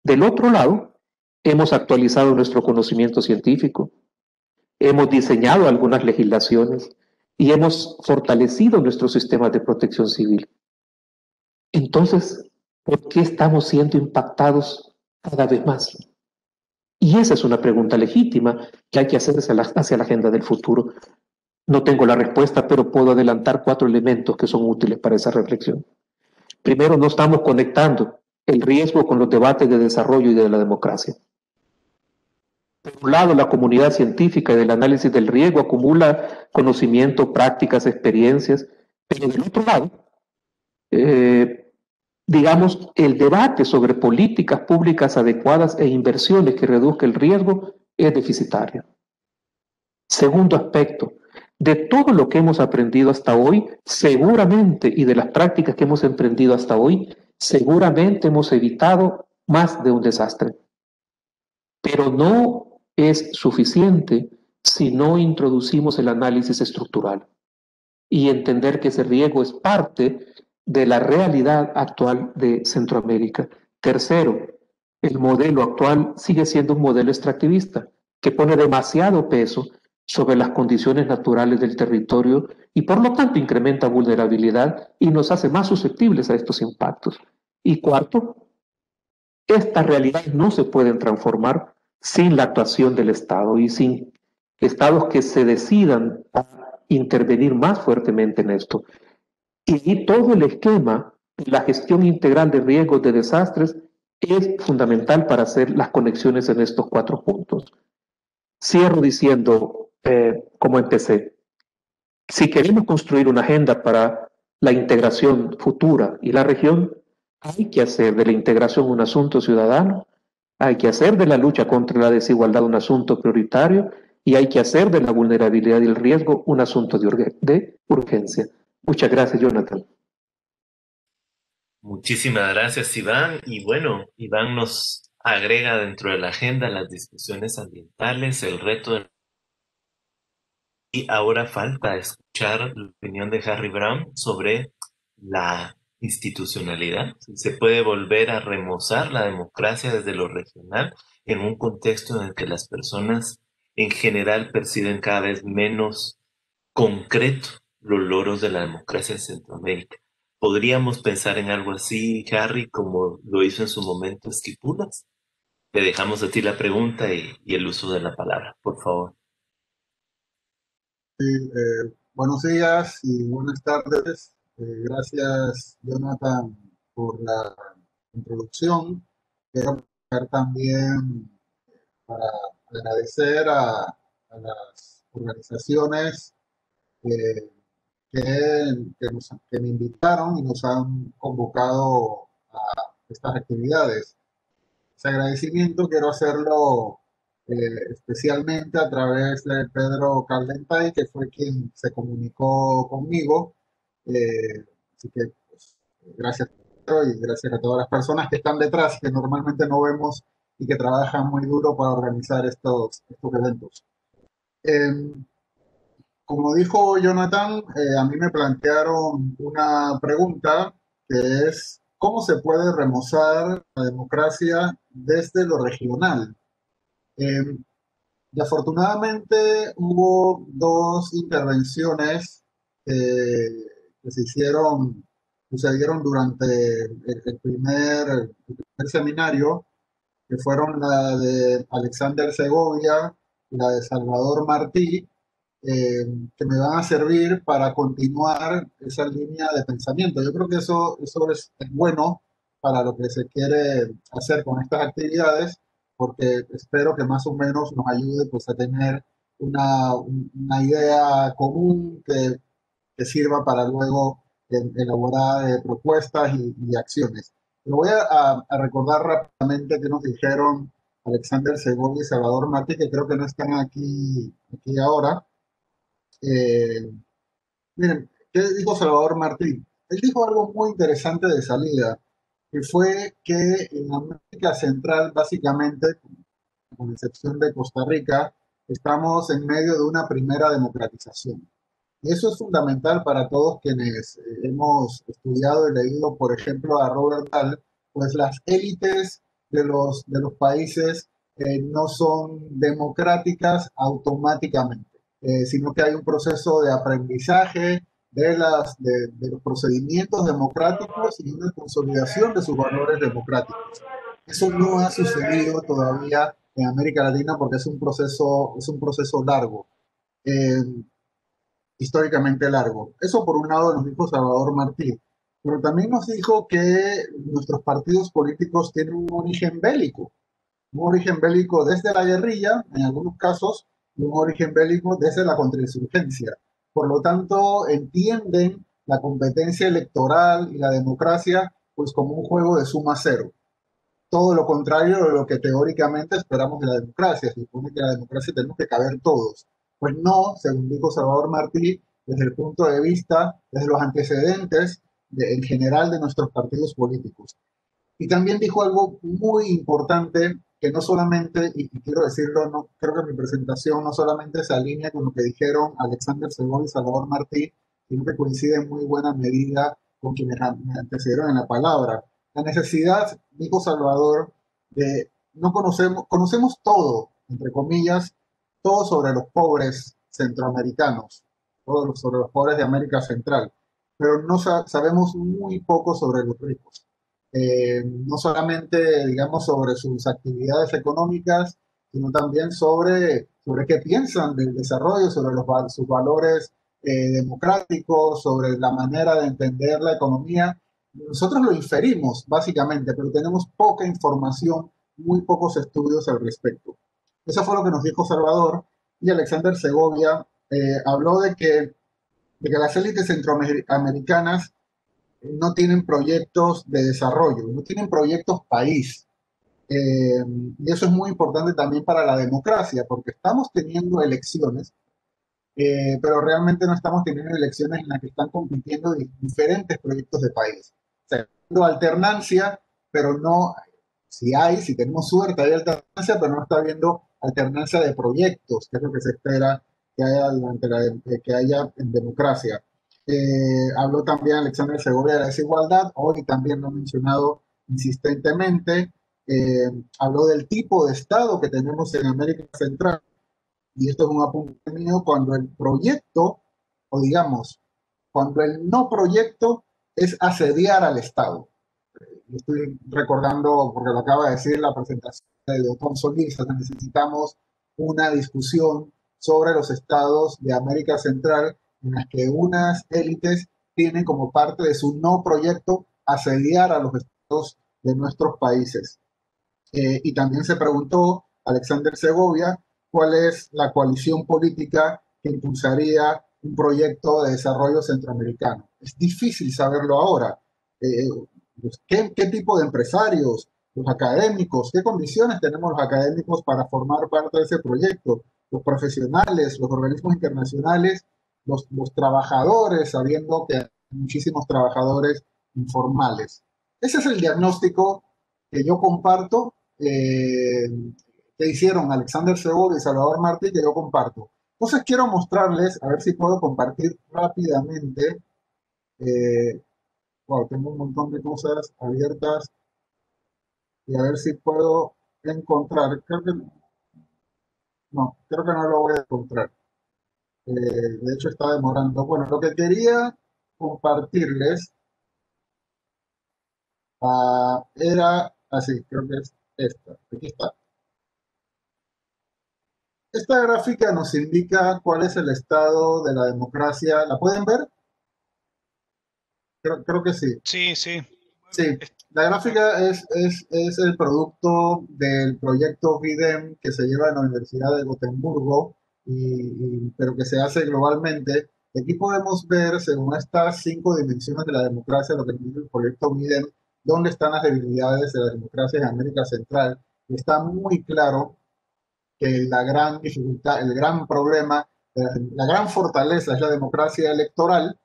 Del otro lado, hemos actualizado nuestro conocimiento científico, hemos diseñado algunas legislaciones y hemos fortalecido nuestros sistemas de protección civil. Entonces, ¿por qué estamos siendo impactados cada vez más? Y esa es una pregunta legítima que hay que hacer hacia la agenda del futuro. No tengo la respuesta, pero puedo adelantar 4 elementos que son útiles para esa reflexión. Primero, no estamos conectando el riesgo con los debates de desarrollo y de la democracia. Por un lado, la comunidad científica y del análisis del riesgo acumula conocimiento, prácticas, experiencias, pero del otro lado, digamos, el debate sobre políticas públicas adecuadas e inversiones que reduzcan el riesgo es deficitario. Segundo aspecto, de todo lo que hemos aprendido hasta hoy, seguramente, y de las prácticas que hemos emprendido hasta hoy, seguramente hemos evitado más de un desastre. Pero no es suficiente si no introducimos el análisis estructural y entender que ese riesgo es parte de la realidad actual de Centroamérica. Tercero, el modelo actual sigue siendo un modelo extractivista que pone demasiado peso sobre las condiciones naturales del territorio y por lo tanto incrementa vulnerabilidad y nos hace más susceptibles a estos impactos. Y cuarto, estas realidades no se pueden transformar sin la actuación del Estado y sin estados que se decidan a intervenir más fuertemente en esto. Y todo el esquema, la gestión integral de riesgos de desastres es fundamental para hacer las conexiones en estos 4 puntos. Cierro diciendo, como empecé, si queremos construir una agenda para la integración futura y la región, hay que hacer de la integración un asunto ciudadano, hay que hacer de la lucha contra la desigualdad un asunto prioritario y hay que hacer de la vulnerabilidad y el riesgo un asunto de urgencia. Muchas gracias, Jonathan. Muchísimas gracias, Iván. Y bueno, Iván nos agrega dentro de la agenda las discusiones ambientales, el reto de... Y ahora falta escuchar la opinión de Harry Brown sobre la institucionalidad. Si se puede volver a remozar la democracia desde lo regional en un contexto en el que las personas en general perciben cada vez menos concreto los logros de la democracia en Centroamérica. ¿Podríamos pensar en algo así, Harry, como lo hizo en su momento Esquipulas? Te dejamos a ti la pregunta y el uso de la palabra, por favor. Sí, buenos días y buenas tardes. Gracias, Jonathan, por la introducción. Quiero aprovechar también para agradecer a las organizaciones eh, que me invitaron y nos han convocado a estas actividades. Ese agradecimiento quiero hacerlo especialmente a través de Pedro Caldentay, que fue quien se comunicó conmigo. Así que pues, gracias Pedro y gracias a todas las personas que están detrás, que normalmente no vemos y que trabajan muy duro para organizar estos eventos. Como dijo Jonathan, a mí me plantearon una pregunta que es, ¿cómo se puede remozar la democracia desde lo regional? Eh, y afortunadamente hubo 2 intervenciones que sucedieron durante el primer seminario, que fueron la de Alexander Segovia y la de Salvador Martí, que me van a servir para continuar esa línea de pensamiento. Yo creo que eso es bueno para lo que se quiere hacer con estas actividades, porque espero que más o menos nos ayude pues, a tener una idea común que sirva para luego elaborar propuestas y acciones. Pero voy a recordar rápidamente que nos dijeron Alexander Segovia y Salvador Martí, que creo que no están aquí ahora. Eh, Miren, ¿qué dijo Salvador Martí? Él dijo algo muy interesante de salida, que fue que en América Central, básicamente, con excepción de Costa Rica, estamos en medio de una primera democratización. Y eso es fundamental para todos quienes hemos estudiado y leído, por ejemplo, a Robert Dahl, pues las élites de los países no son democráticas automáticamente, sino que hay un proceso de aprendizaje de los procedimientos democráticos y una consolidación de sus valores democráticos. Eso no ha sucedido todavía en América Latina porque es un proceso largo. Eh, Históricamente largo. Eso por un lado nos dijo Salvador Martí, pero también nos dijo que nuestros partidos políticos tienen un origen bélico desde la guerrilla, en algunos casos, y un origen bélico desde la contrainsurgencia. Por lo tanto, entienden la competencia electoral y la democracia pues como un juego de suma cero. Todo lo contrario de lo que teóricamente esperamos de la democracia. Se supone que en la democracia tenemos que caber todos. Pues no, según dijo Salvador Martí, desde el punto de vista, desde los antecedentes en general de nuestros partidos políticos. Y también dijo algo muy importante que no solamente, y quiero decirlo, no, creo que mi presentación no solamente se alinea con lo que dijeron Alexander Segovia y Salvador Martí, sino que coincide en muy buena medida con quienes me antecedieron en la palabra. La necesidad, dijo Salvador, de no conocemos todo, entre comillas, todo sobre los pobres centroamericanos, sobre los pobres de América Central, pero no sabemos muy poco sobre los ricos. No solamente, digamos, sobre sus actividades económicas, sino también sobre qué piensan del desarrollo, sobre sus valores democráticos, sobre la manera de entender la economía. Nosotros lo inferimos, básicamente, pero tenemos poca información, muy pocos estudios al respecto. Eso fue lo que nos dijo Salvador, y Alexander Segovia habló de que las élites centroamericanas no tienen proyectos de desarrollo, no tienen proyectos país. Y eso es muy importante también para la democracia, porque estamos teniendo elecciones, pero realmente no estamos teniendo elecciones en las que están compitiendo diferentes proyectos de país. O sea, hay alternancia, pero no, si tenemos suerte, hay alternancia, pero no está habiendo alternancia de proyectos, que es lo que se espera que haya en democracia. Habló también Alexander Segovia de la desigualdad, hoy también lo he mencionado insistentemente. Habló del tipo de Estado que tenemos en América Central, y esto es un apunte mío, cuando el proyecto, o digamos, cuando el no proyecto es asediar al Estado. Estoy recordando, porque lo acaba de decir la presentación de Otón Solís, que necesitamos una discusión sobre los estados de América Central en las que unas élites tienen como parte de su no proyecto asediar a los estados de nuestros países. Y también se preguntó Alexander Segovia cuál es la coalición política que impulsaría un proyecto de desarrollo centroamericano. Es difícil saberlo ahora. ¿Qué tipo de empresarios, los académicos, qué condiciones tenemos los académicos para formar parte de ese proyecto? Los profesionales, los organismos internacionales, los trabajadores, sabiendo que hay muchísimos trabajadores informales. Ese es el diagnóstico que yo comparto, que hicieron Alexander Segovia y Salvador Martí, que yo comparto. Entonces quiero mostrarles, a ver si puedo compartir rápidamente. Wow, tengo un montón de cosas abiertas y a ver si puedo encontrar. Creo que no lo voy a encontrar. De hecho, está demorando. Bueno, lo que quería compartirles, era así, creo que es esta, aquí está. Esta gráfica nos indica cuál es el estado de la democracia. ¿La pueden ver? Creo que sí. Sí, sí. Sí, la gráfica es el producto del proyecto VIDEM que se lleva en la Universidad de Gotemburgo, pero que se hace globalmente. Aquí podemos ver, según estas 5 dimensiones de la democracia, lo que dice el proyecto VIDEM, dónde están las debilidades de la democracia en América Central. Y está muy claro que la gran dificultad, el gran problema, la gran fortaleza es la democracia electoral.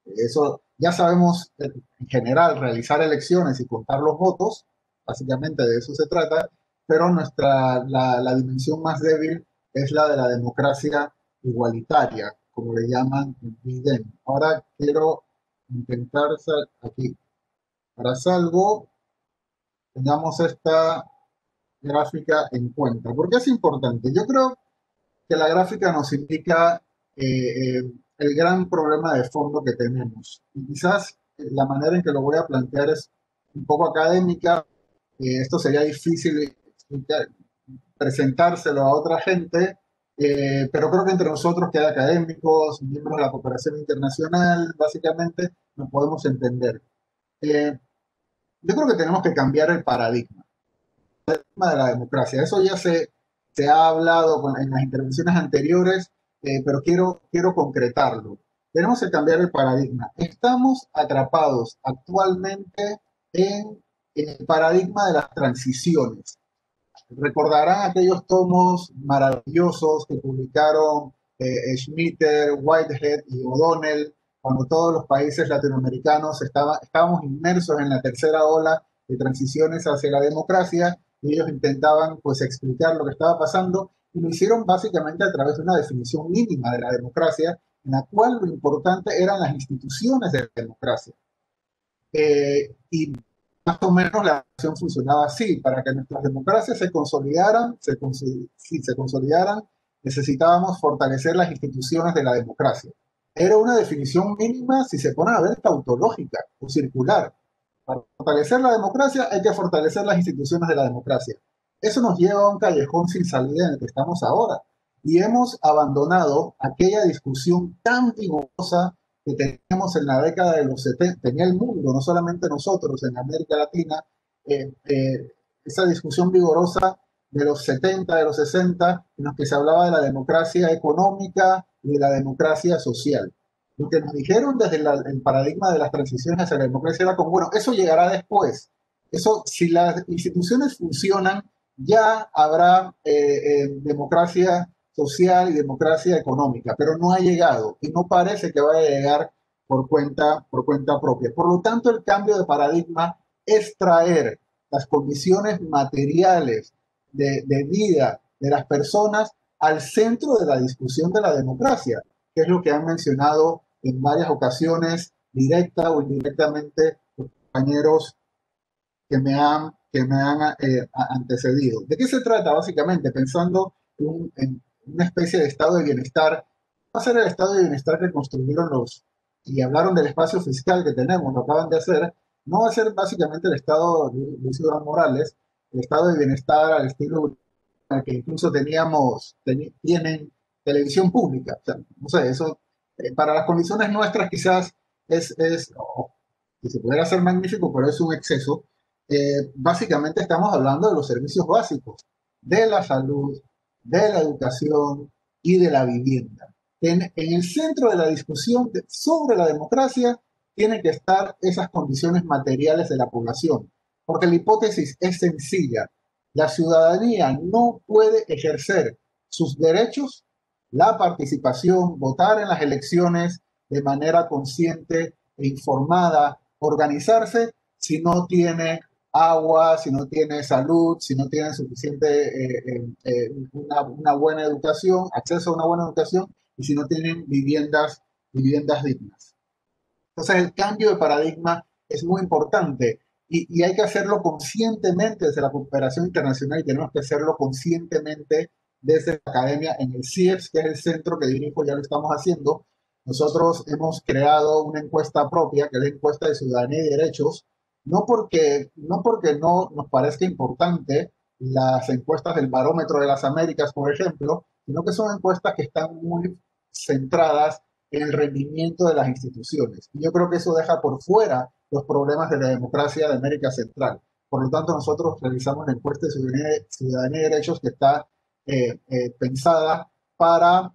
Eso ya sabemos en general realizar elecciones y contar los votos, básicamente de eso se trata, pero la dimensión más débil es la de la democracia igualitaria, como le llaman en Biden. Ahora quiero intentar aquí. Para salgo, tengamos esta gráfica en cuenta. ¿Por qué es importante? Yo creo que la gráfica nos indica el gran problema de fondo que tenemos. Y quizás la manera en que lo voy a plantear es un poco académica. Esto sería difícil presentárselo a otra gente, pero creo que entre nosotros, que hay académicos, miembros de la cooperación internacional, básicamente nos podemos entender. Yo creo que tenemos que cambiar el paradigma de la democracia. Eso ya se ha hablado en las intervenciones anteriores, pero quiero concretarlo. Tenemos que cambiar el paradigma. Estamos atrapados actualmente en el paradigma de las transiciones. Recordarán aquellos tomos maravillosos que publicaron Schmitter, Whitehead y O'Donnell, cuando todos los países latinoamericanos estábamos inmersos en la tercera ola de transiciones hacia la democracia, y ellos intentaban pues explicar lo que estaba pasando, y lo hicieron básicamente a través de una definición mínima de la democracia, en la cual lo importante eran las instituciones de la democracia. Y más o menos la acción funcionaba así: para que nuestras democracias se consolidaran, necesitábamos fortalecer las instituciones de la democracia. Era una definición mínima, si se pone a ver, tautológica o circular. Para fortalecer la democracia hay que fortalecer las instituciones de la democracia. Eso nos lleva a un callejón sin salida en el que estamos ahora. Y hemos abandonado aquella discusión tan vigorosa que teníamos en la década de los 70, tenía el mundo, no solamente nosotros en América Latina, esa discusión vigorosa de los 70, de los 60, en los que se hablaba de la democracia económica y de la democracia social. Lo que nos dijeron desde el paradigma de las transiciones hacia la democracia era como, bueno, eso llegará después. Eso, si las instituciones funcionan, ya habrá democracia social y democracia económica, pero no ha llegado y no parece que vaya a llegar por cuenta propia. Por lo tanto, el cambio de paradigma es traer las condiciones materiales de vida de las personas al centro de la discusión de la democracia, que es lo que han mencionado en varias ocasiones, directa o indirectamente, los compañeros que me han antecedido. ¿De qué se trata básicamente? Pensando en una especie de estado de bienestar. Va a ser el estado de bienestar que construyeron y hablaron del espacio fiscal que tenemos, lo acaban de hacer. No va a ser básicamente el estado de Ciudad Morales, el estado de bienestar al estilo que incluso tienen televisión pública. O sea, no sé, eso para las condiciones nuestras quizás que se pudiera hacer magnífico, pero es un exceso. Básicamente estamos hablando de los servicios básicos, de la salud, de la educación y de la vivienda. En el centro de la discusión sobre la democracia tienen que estar esas condiciones materiales de la población, porque la hipótesis es sencilla. La ciudadanía no puede ejercer sus derechos, la participación, votar en las elecciones de manera consciente e informada, organizarse, si no tiene agua, si no tiene salud, si no tiene una buena educación, acceso a una buena educación, y si no tienen viviendas dignas. Entonces el cambio de paradigma es muy importante y hay que hacerlo conscientemente desde la cooperación internacional, y tenemos que hacerlo conscientemente desde la academia en el CIEPS, que es el centro que dirijo, ya lo estamos haciendo, Nosotros hemos creado una encuesta propia, que es la encuesta de ciudadanía y derechos, no porque no nos parezca importante las encuestas del Barómetro de las Américas, por ejemplo, sino que son encuestas que están muy centradas en el rendimiento de las instituciones. Y yo creo que eso deja por fuera los problemas de la democracia de América Central. Por lo tanto, nosotros realizamos la encuesta de ciudadanía y derechos que está pensada para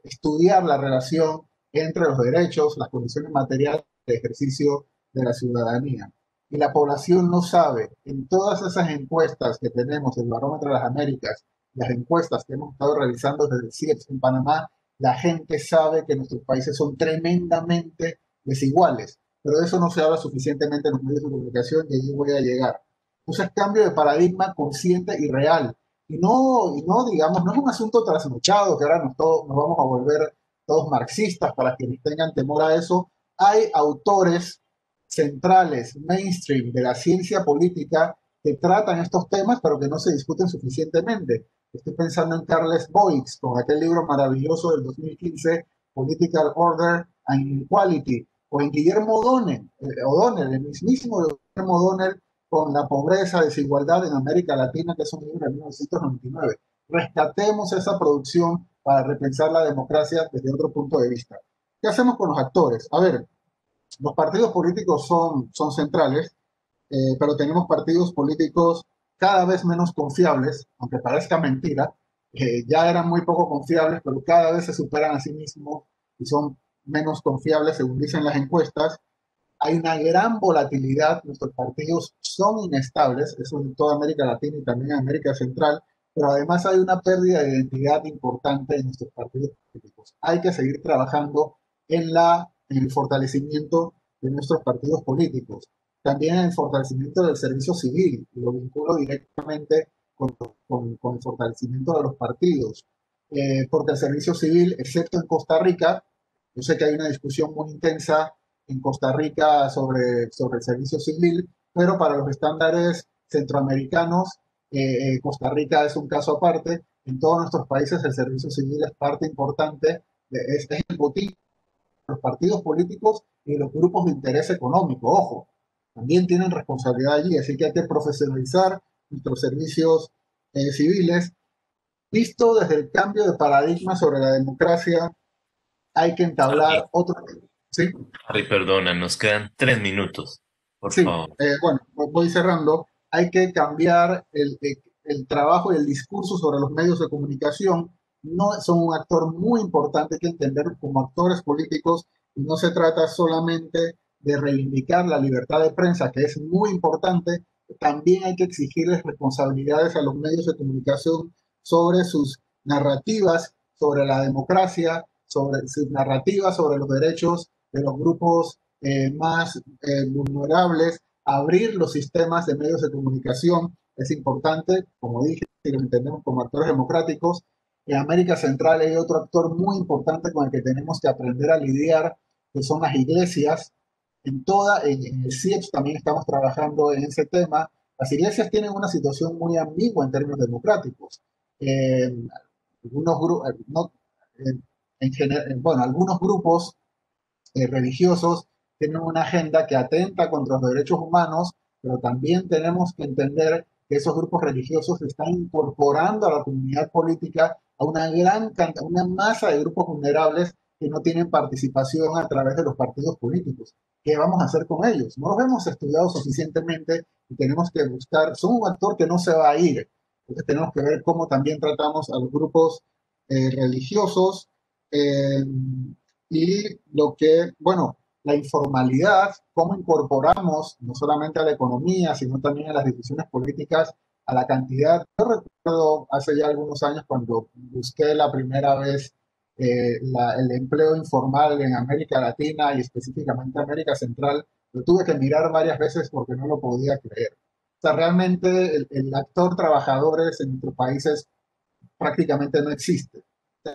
estudiar la relación entre los derechos, las condiciones materiales de ejercicio de la ciudadanía. Y la población no sabe, en todas esas encuestas que tenemos, el Barómetro de las Américas, las encuestas que hemos estado realizando desde el CIEPS en Panamá, la gente sabe que nuestros países son tremendamente desiguales, pero de eso no se habla suficientemente en los medios de comunicación y allí voy a llegar. Entonces, cambio de paradigma consciente y real. Y no, digamos, no es un asunto trasnochado que ahora nos vamos a volver todos marxistas para quienes tengan temor a eso. Hay autores centrales, mainstream de la ciencia política que tratan estos temas, pero que no se discuten suficientemente. Estoy pensando en Carles Boix, con aquel libro maravilloso del 2015, Political Order and Inequality, o en Guillermo O'Donnell, el mismísimo Guillermo O'Donnell, con la pobreza, desigualdad en América Latina, que es un libro de 1999. Rescatemos esa producción para repensar la democracia desde otro punto de vista. ¿Qué hacemos con los actores? A ver, los partidos políticos son centrales, pero tenemos partidos políticos cada vez menos confiables, aunque parezca mentira, ya eran muy poco confiables, pero cada vez se superan a sí mismos y son menos confiables según dicen las encuestas. Hay una gran volatilidad, nuestros partidos son inestables, eso en toda América Latina y también en América Central, pero además hay una pérdida de identidad importante en nuestros partidos políticos. Hay que seguir trabajando en el fortalecimiento de nuestros partidos políticos, también en el fortalecimiento del servicio civil, y lo vinculo directamente con el fortalecimiento de los partidos, porque el servicio civil, excepto en Costa Rica, yo sé que hay una discusión muy intensa en Costa Rica sobre el servicio civil, pero para los estándares centroamericanos, Costa Rica es un caso aparte. En todos nuestros países el servicio civil es parte importante, es el botín de los partidos políticos y de los grupos de interés económico. Ojo, también tienen responsabilidad allí, así que hay que profesionalizar nuestros servicios civiles. Visto desde el cambio de paradigma sobre la democracia, hay que entablar otro... ¿Sí? Harry, perdona, nos quedan 3 minutos, por Sí, favor. bueno, voy cerrando. Hay que cambiar el trabajo y el discurso sobre los medios de comunicación. No son un actor muy importante, hay que entender como actores políticos, y no se trata solamente de reivindicar la libertad de prensa, que es muy importante, también hay que exigirles responsabilidades a los medios de comunicación sobre sus narrativas, sobre la democracia, sobre sus narrativas, sobre los derechos de los grupos más vulnerables, abrir los sistemas de medios de comunicación es importante, como dije, si los entendemos como actores democráticos. En América Central hay otro actor muy importante con el que tenemos que aprender a lidiar, que son las iglesias. En el CIEPS también estamos trabajando en ese tema. Las iglesias tienen una situación muy ambigua en términos democráticos. Eh, algunos, no, bueno, algunos grupos religiosos tienen una agenda que atenta contra los derechos humanos, pero también tenemos que entender que esos grupos religiosos están incorporando a la comunidad política a una masa de grupos vulnerables que no tienen participación a través de los partidos políticos. ¿Qué vamos a hacer con ellos? No los hemos estudiado suficientemente y tenemos que buscar, son un actor que no se va a ir. Entonces tenemos que ver cómo también tratamos a los grupos religiosos, eh, y bueno, la informalidad, cómo incorporamos no solamente a la economía, sino también a las decisiones políticas, a la cantidad. Yo recuerdo hace ya algunos años cuando busqué la primera vez el empleo informal en América Latina y específicamente América Central, lo tuve que mirar varias veces porque no lo podía creer. O sea, realmente el actor trabajadores en nuestros países prácticamente no existe.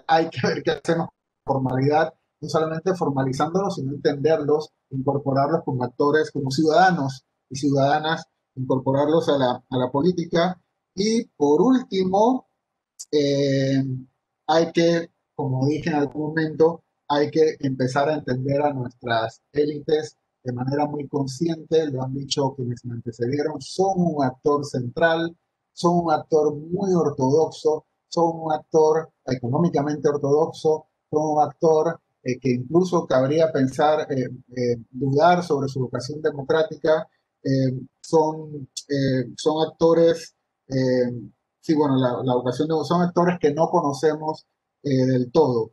Hay que ver qué hacemos con formalidad, no solamente formalizándolos, sino entenderlos, incorporarlos como actores, como ciudadanos y ciudadanas, incorporarlos a la política. Y por último, eh, hay que como dije en algún momento, hay que empezar a entender a nuestras élites de manera muy consciente, lo han dicho quienes me antecedieron, son un actor central, son un actor muy ortodoxo, son un actor económicamente ortodoxo, son un actor que incluso cabría pensar, dudar sobre su vocación democrática, son actores, sí, bueno, la vocación de, son actores que no conocemos del todo.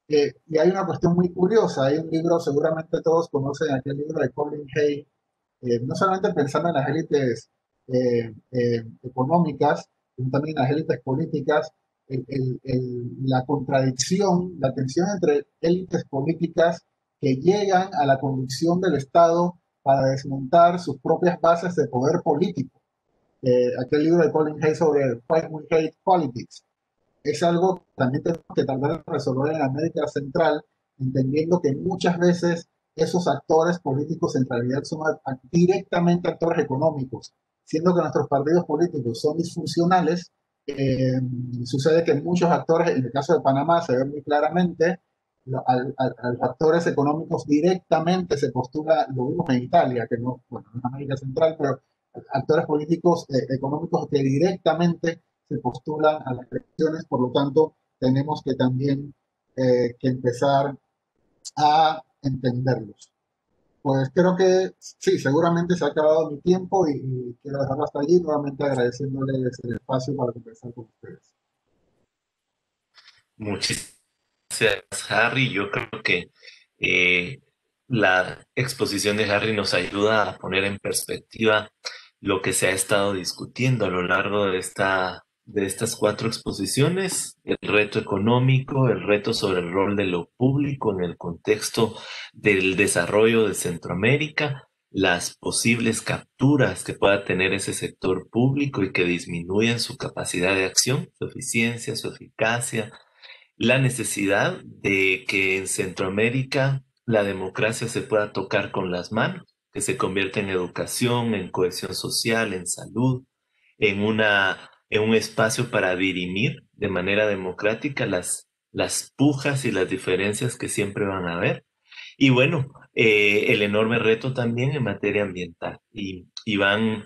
Y hay una cuestión muy curiosa, hay un libro, seguramente todos conocen aquel libro de Colin Hay, no solamente pensando en las élites económicas, sino también en las élites políticas, la contradicción, la tensión entre élites políticas que llegan a la conducción del Estado para desmontar sus propias bases de poder político. Aquel libro de Colin Hay sobre Why We Hate Politics es algo que también tenemos que tratar de resolver en América Central, entendiendo que muchas veces esos actores políticos en realidad son directamente actores económicos, siendo que nuestros partidos políticos son disfuncionales. Sucede que muchos actores, en el caso de Panamá se ve muy claramente, a los actores económicos directamente se postula, lo vimos en Italia, que no, bueno, no es América Central, pero actores políticos económicos que directamente se postulan a las elecciones, por lo tanto, tenemos que también que empezar a entenderlos. Pues creo que sí, seguramente se ha acabado mi tiempo y quiero dejarlo hasta allí, nuevamente agradeciéndoles el espacio para conversar con ustedes. Muchísimas gracias, Harry. Yo creo que la exposición de Harry nos ayuda a poner en perspectiva lo que se ha estado discutiendo a lo largo de estas 4 exposiciones: el reto económico, el reto sobre el rol de lo público en el contexto del desarrollo de Centroamérica, las posibles capturas que pueda tener ese sector público y que disminuyan su capacidad de acción, su eficiencia, su eficacia, la necesidad de que en Centroamérica la democracia se pueda tocar con las manos, que se convierta en educación, en cohesión social, en salud, en un espacio para dirimir de manera democrática las pujas y las diferencias que siempre van a haber. Y bueno, el enorme reto también en materia ambiental. Y Iván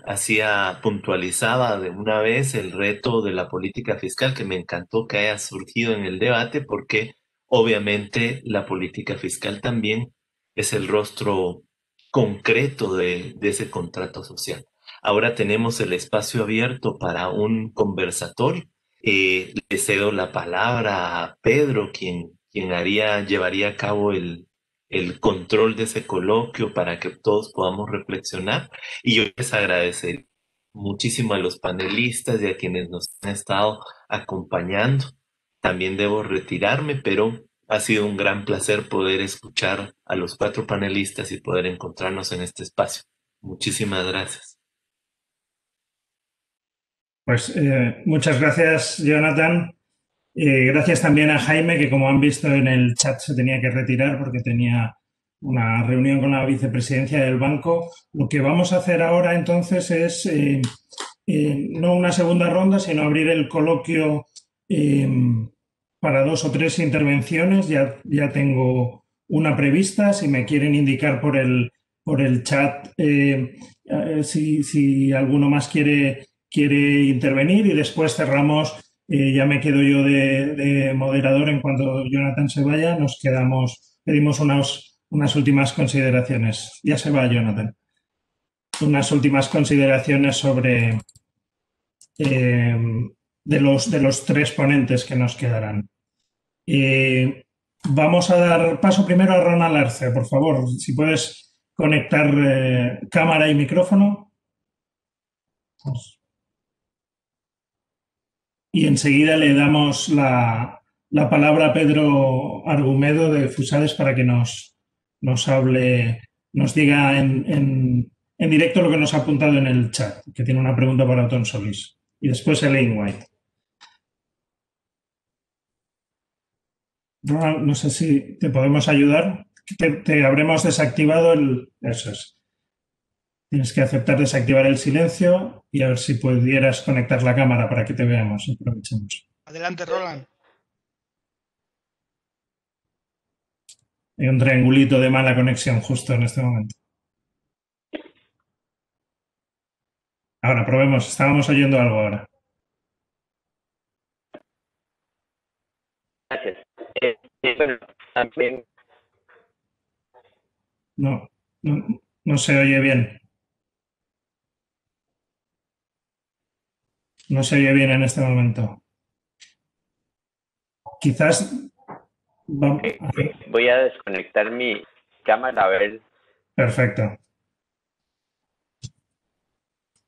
puntualizaba de una vez el reto de la política fiscal, que me encantó que haya surgido en el debate, porque obviamente la política fiscal también es el rostro concreto de ese contrato social. Ahora tenemos el espacio abierto para un conversatorio. Le cedo la palabra a Pedro, quien llevaría a cabo el control de ese coloquio para que todos podamos reflexionar. Y yo les agradecer muchísimo a los panelistas y a quienes nos han estado acompañando. También debo retirarme, pero ha sido un gran placer poder escuchar a los 4 panelistas y poder encontrarnos en este espacio. Muchísimas gracias. Pues muchas gracias, Jonathan. Gracias también a Jaime, que como han visto en el chat se tenía que retirar porque tenía una reunión con la vicepresidencia del banco. Lo que vamos a hacer ahora entonces es no una segunda ronda, sino abrir el coloquio para 2 o 3 intervenciones. Ya tengo una prevista. Si me quieren indicar por el chat si alguno más quiere intervenir, y después cerramos. Ya me quedo yo de moderador en cuanto Jonathan se vaya. Pedimos unas últimas consideraciones. Ya se va Jonathan. Unas últimas consideraciones sobre de los 3 ponentes que nos quedarán. Vamos a dar paso primero a Ronald Arce, por favor, si puedes conectar cámara y micrófono. Y enseguida le damos la palabra a Pedro Argumedo de Fusades para que nos hable, nos diga en directo lo que nos ha apuntado en el chat, que tiene una pregunta para Otón Solís. Y después Elaine White. Ronald, no sé si te podemos ayudar. Te habremos desactivado eso es. Tienes que aceptar desactivar el silencio y a ver si pudieras conectar la cámara para que te veamos. Aprovechemos. Adelante, Roland. Hay un triangulito de mala conexión justo en este momento. Ahora, probemos. Estábamos oyendo algo ahora. Gracias. Bueno, también No, no se oye bien. No se oye bien en este momento. Quizás... voy a desconectar mi cámara a ver. Perfecto.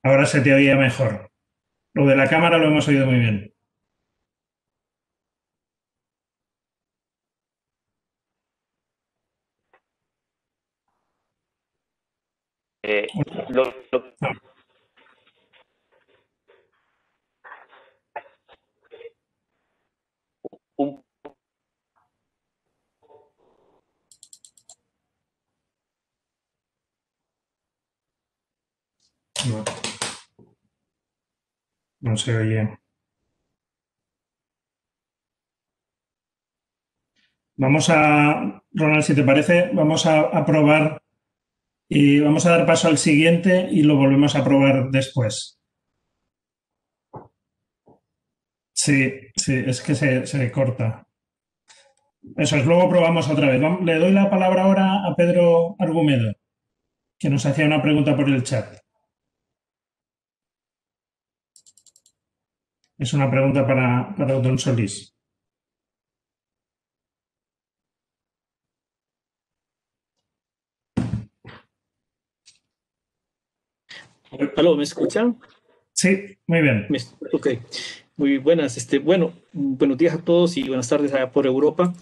Ahora se te oía mejor. Lo de la cámara lo hemos oído muy bien. Lo- un- No, no se oye. Vamos a, Ronald, si te parece, vamos a probar y vamos a dar paso al siguiente y lo volvemos a probar después. Sí, sí, es que se corta. Eso es, luego probamos otra vez. Le doy la palabra ahora a Pedro Argumedo, que nos hacía una pregunta por el chat. Es una pregunta para don Solís. ¿Aló, me escuchan? Sí, muy bien. Ok, muy buenas. Bueno, buenos días a todos y buenas tardes allá por Europa.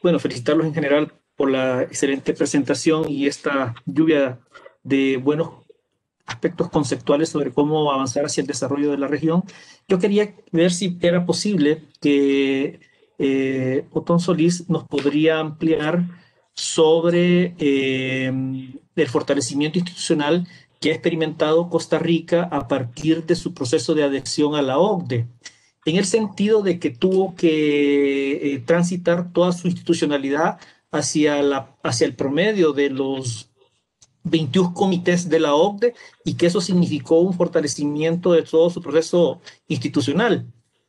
Bueno, felicitarlos en general por la excelente presentación y esta lluvia de buenos aspectos conceptuales sobre cómo avanzar hacia el desarrollo de la región. Yo quería ver si era posible que Otón Solís nos podría ampliar sobre el fortalecimiento institucional que ha experimentado Costa Rica a partir de su proceso de adhesión a la OCDE, en el sentido de que tuvo que transitar toda su institucionalidad hacia el promedio de los 21 comités de la OCDE y que eso significó un fortalecimiento de todo su proceso institucional.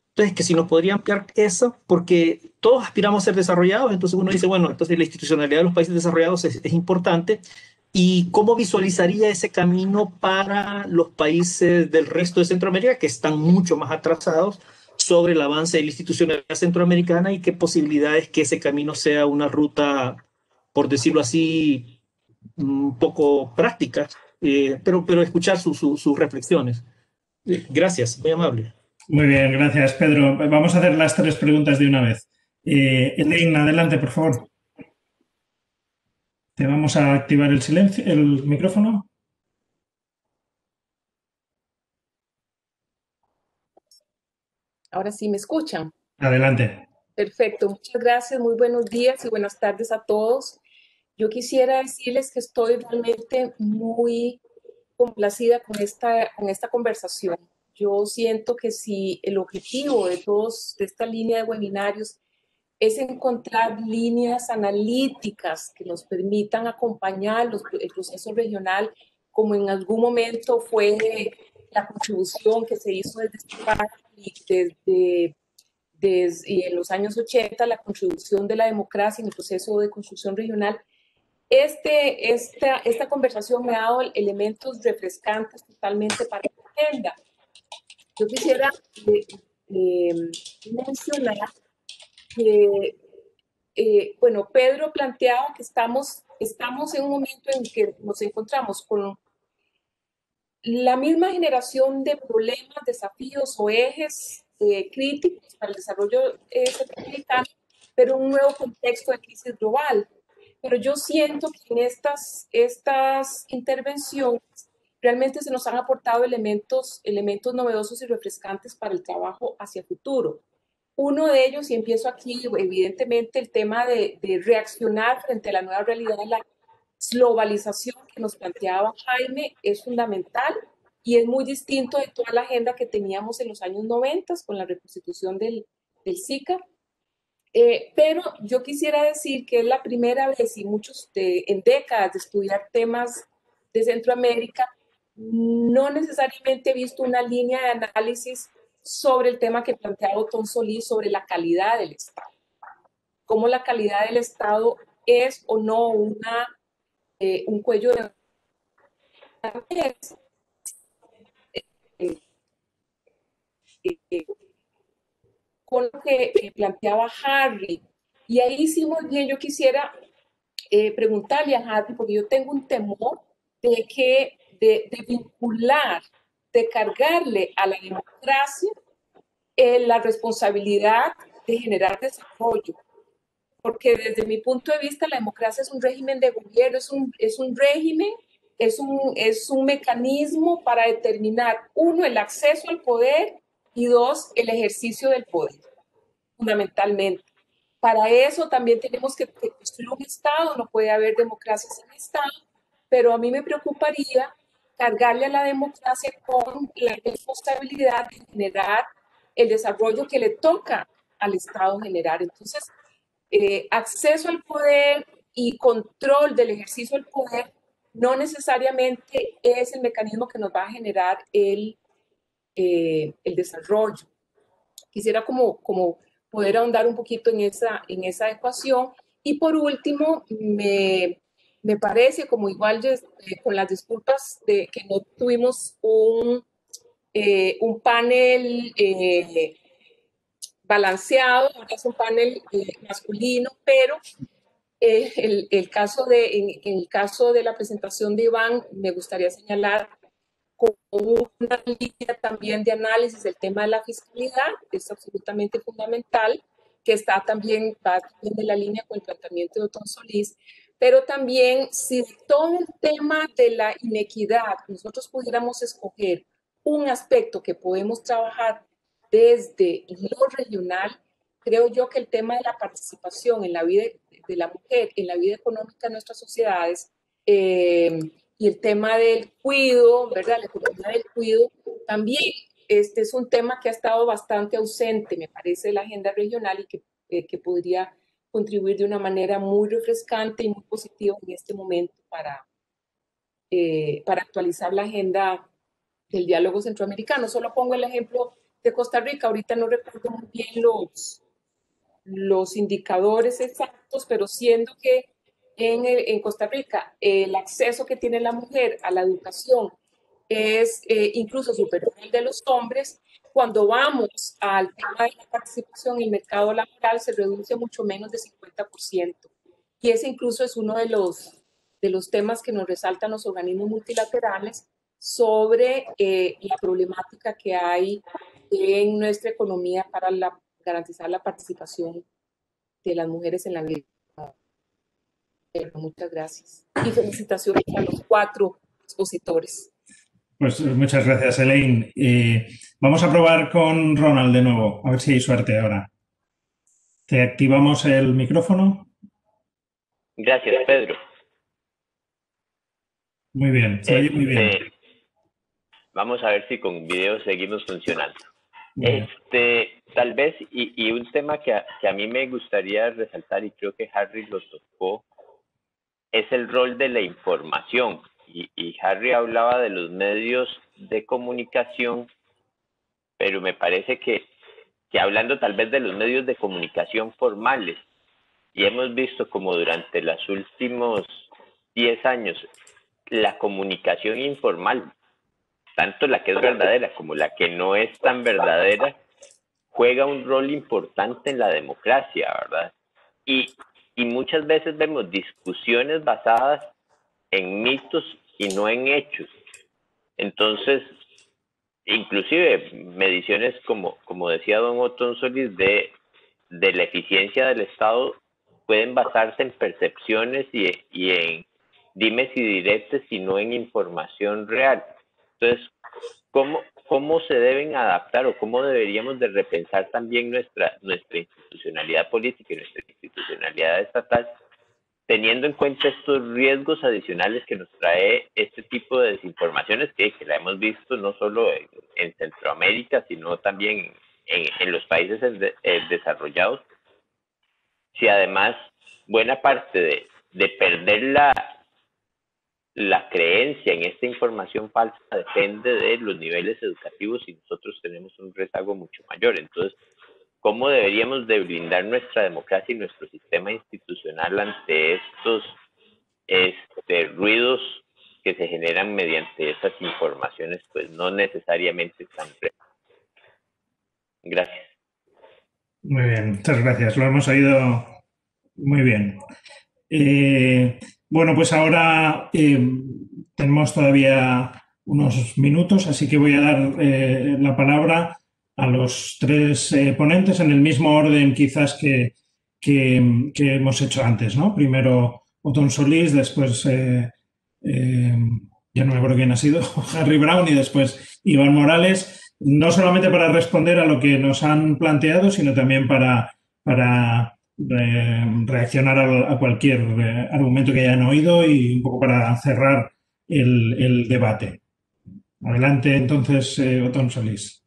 Entonces, que si nos podría ampliar eso, porque todos aspiramos a ser desarrollados, entonces uno dice, bueno, entonces la institucionalidad de los países desarrollados es importante. ¿Y cómo visualizaría ese camino para los países del resto de Centroamérica que están mucho más atrasados sobre el avance de la institucionalidad centroamericana y qué posibilidades que ese camino sea una ruta, por decirlo así, un poco prácticas, pero escuchar sus reflexiones? Gracias, muy amable. Muy bien, gracias, Pedro. Vamos a hacer las tres preguntas de una vez. Elaine, adelante, por favor. Te vamos a activar el silencio, el micrófono. Ahora sí me escuchan. Adelante. Perfecto, muchas gracias, muy buenos días y buenas tardes a todos. Yo quisiera decirles que estoy realmente muy complacida con esta conversación. Yo siento que si el objetivo de esta línea de webinarios es encontrar líneas analíticas que nos permitan acompañar el proceso regional, como en algún momento fue la contribución que se hizo desde España y y en los años 80, la contribución de la democracia en el proceso de construcción regional. Esta conversación me ha dado elementos refrescantes totalmente para la agenda. Yo quisiera mencionar que, bueno, Pedro planteaba que estamos en un momento en que nos encontramos con la misma generación de problemas, desafíos o ejes críticos para el desarrollo centroamericano, pero un nuevo contexto de crisis global. Pero yo siento que en estas intervenciones realmente se nos han aportado elementos novedosos y refrescantes para el trabajo hacia el futuro. Uno de ellos, y empiezo aquí, evidentemente el tema de reaccionar frente a la nueva realidad de la globalización que nos planteaba Jaime es fundamental y es muy distinto de toda la agenda que teníamos en los años 90 con la reconstitución del SICA. Pero yo quisiera decir que es la primera vez y en décadas de estudiar temas de Centroamérica, no necesariamente he visto una línea de análisis sobre el tema que planteaba Otón Solís sobre la calidad del Estado. Cómo la calidad del Estado es o no un cuello de con lo que planteaba Harry. Y ahí sí, muy bien, yo quisiera preguntarle a Harry, porque yo tengo un temor de vincular, de cargarle a la democracia la responsabilidad de generar desarrollo. Porque desde mi punto de vista la democracia es un régimen de gobierno, es un régimen, es un mecanismo para determinar, uno, el acceso al poder y dos, el ejercicio del poder, fundamentalmente. Para eso también tenemos que construir un Estado, no puede haber democracia sin Estado, pero a mí me preocuparía cargarle a la democracia con la responsabilidad de generar el desarrollo que le toca al Estado generar. Entonces, acceso al poder y control del ejercicio del poder no necesariamente es el mecanismo que nos va a generar el desarrollo. Quisiera como poder ahondar un poquito en esa ecuación. Y por último, me parece, como igual con las disculpas de que no tuvimos un panel balanceado, es un panel masculino, pero en el caso de la presentación de Iván, me gustaría señalar con una línea también de análisis del tema de la fiscalidad, es absolutamente fundamental, que va también de la línea con el planteamiento de Otón Solís, pero también si todo el tema de la inequidad nosotros pudiéramos escoger un aspecto que podemos trabajar desde lo regional, creo yo que el tema de la participación en la vida de la mujer, en la vida económica de nuestras sociedades, y el tema del cuido, ¿verdad? La economía del cuido, también este es un tema que ha estado bastante ausente, me parece, de la agenda regional y que podría contribuir de una manera muy refrescante y muy positiva en este momento para actualizar la agenda del diálogo centroamericano. Solo pongo el ejemplo de Costa Rica, ahorita no recuerdo muy bien los indicadores exactos, pero siendo que en Costa Rica el acceso que tiene la mujer a la educación es incluso superior al de los hombres, cuando vamos al tema de la participación en el mercado laboral se reduce mucho menos de 50%. Y ese incluso es uno de los temas que nos resaltan los organismos multilaterales sobre la problemática que hay en nuestra economía para garantizar la participación de las mujeres en la vida. Muchas gracias. Y felicitaciones a los 4 expositores. Pues muchas gracias, Elaine. Vamos a probar con Ronald de nuevo, a ver si hay suerte ahora. ¿Te activamos el micrófono? Gracias, Pedro. Muy bien, se oye muy bien. Vamos a ver si con video seguimos funcionando. Tal vez, y un tema que a mí me gustaría resaltar, y creo que Harry lo tocó, es el rol de la información. Y Harry hablaba de los medios de comunicación, pero me parece que hablando tal vez de los medios de comunicación formales, y hemos visto como durante los últimos 10 años, la comunicación informal, tanto la que es verdadera como la que no es tan verdadera, juega un rol importante en la democracia, ¿verdad? Y muchas veces vemos discusiones basadas en mitos y no en hechos. Entonces, inclusive mediciones como decía don Otón Solís de la eficiencia del Estado pueden basarse en percepciones y en dimes y diretes y no en información real. Entonces, ¿cómo se deben adaptar o cómo deberíamos de repensar también nuestra institucionalidad política y nuestra institucionalidad estatal, teniendo en cuenta estos riesgos adicionales que nos trae este tipo de desinformaciones que la hemos visto no solo en Centroamérica, sino también en los países desarrollados? si además buena parte de perder la creencia en esta información falsa depende de los niveles educativos y nosotros tenemos un rezago mucho mayor. Entonces, ¿cómo deberíamos de blindar nuestra democracia y nuestro sistema institucional ante estos ruidos que se generan mediante esas informaciones, pues no necesariamente están presentes? Gracias. Muy bien, muchas gracias. Lo hemos oído muy bien. Bueno, pues ahora tenemos todavía unos minutos, así que voy a dar la palabra a los tres ponentes en el mismo orden quizás que hemos hecho antes, ¿no? Primero Otón Solís, después, ya no me acuerdo quién ha sido, Harry Brown y después Iván Morales, no solamente para responder a lo que nos han planteado, sino también para reaccionar a cualquier argumento que hayan oído y un poco para cerrar el debate. Adelante, entonces, Otón Solís.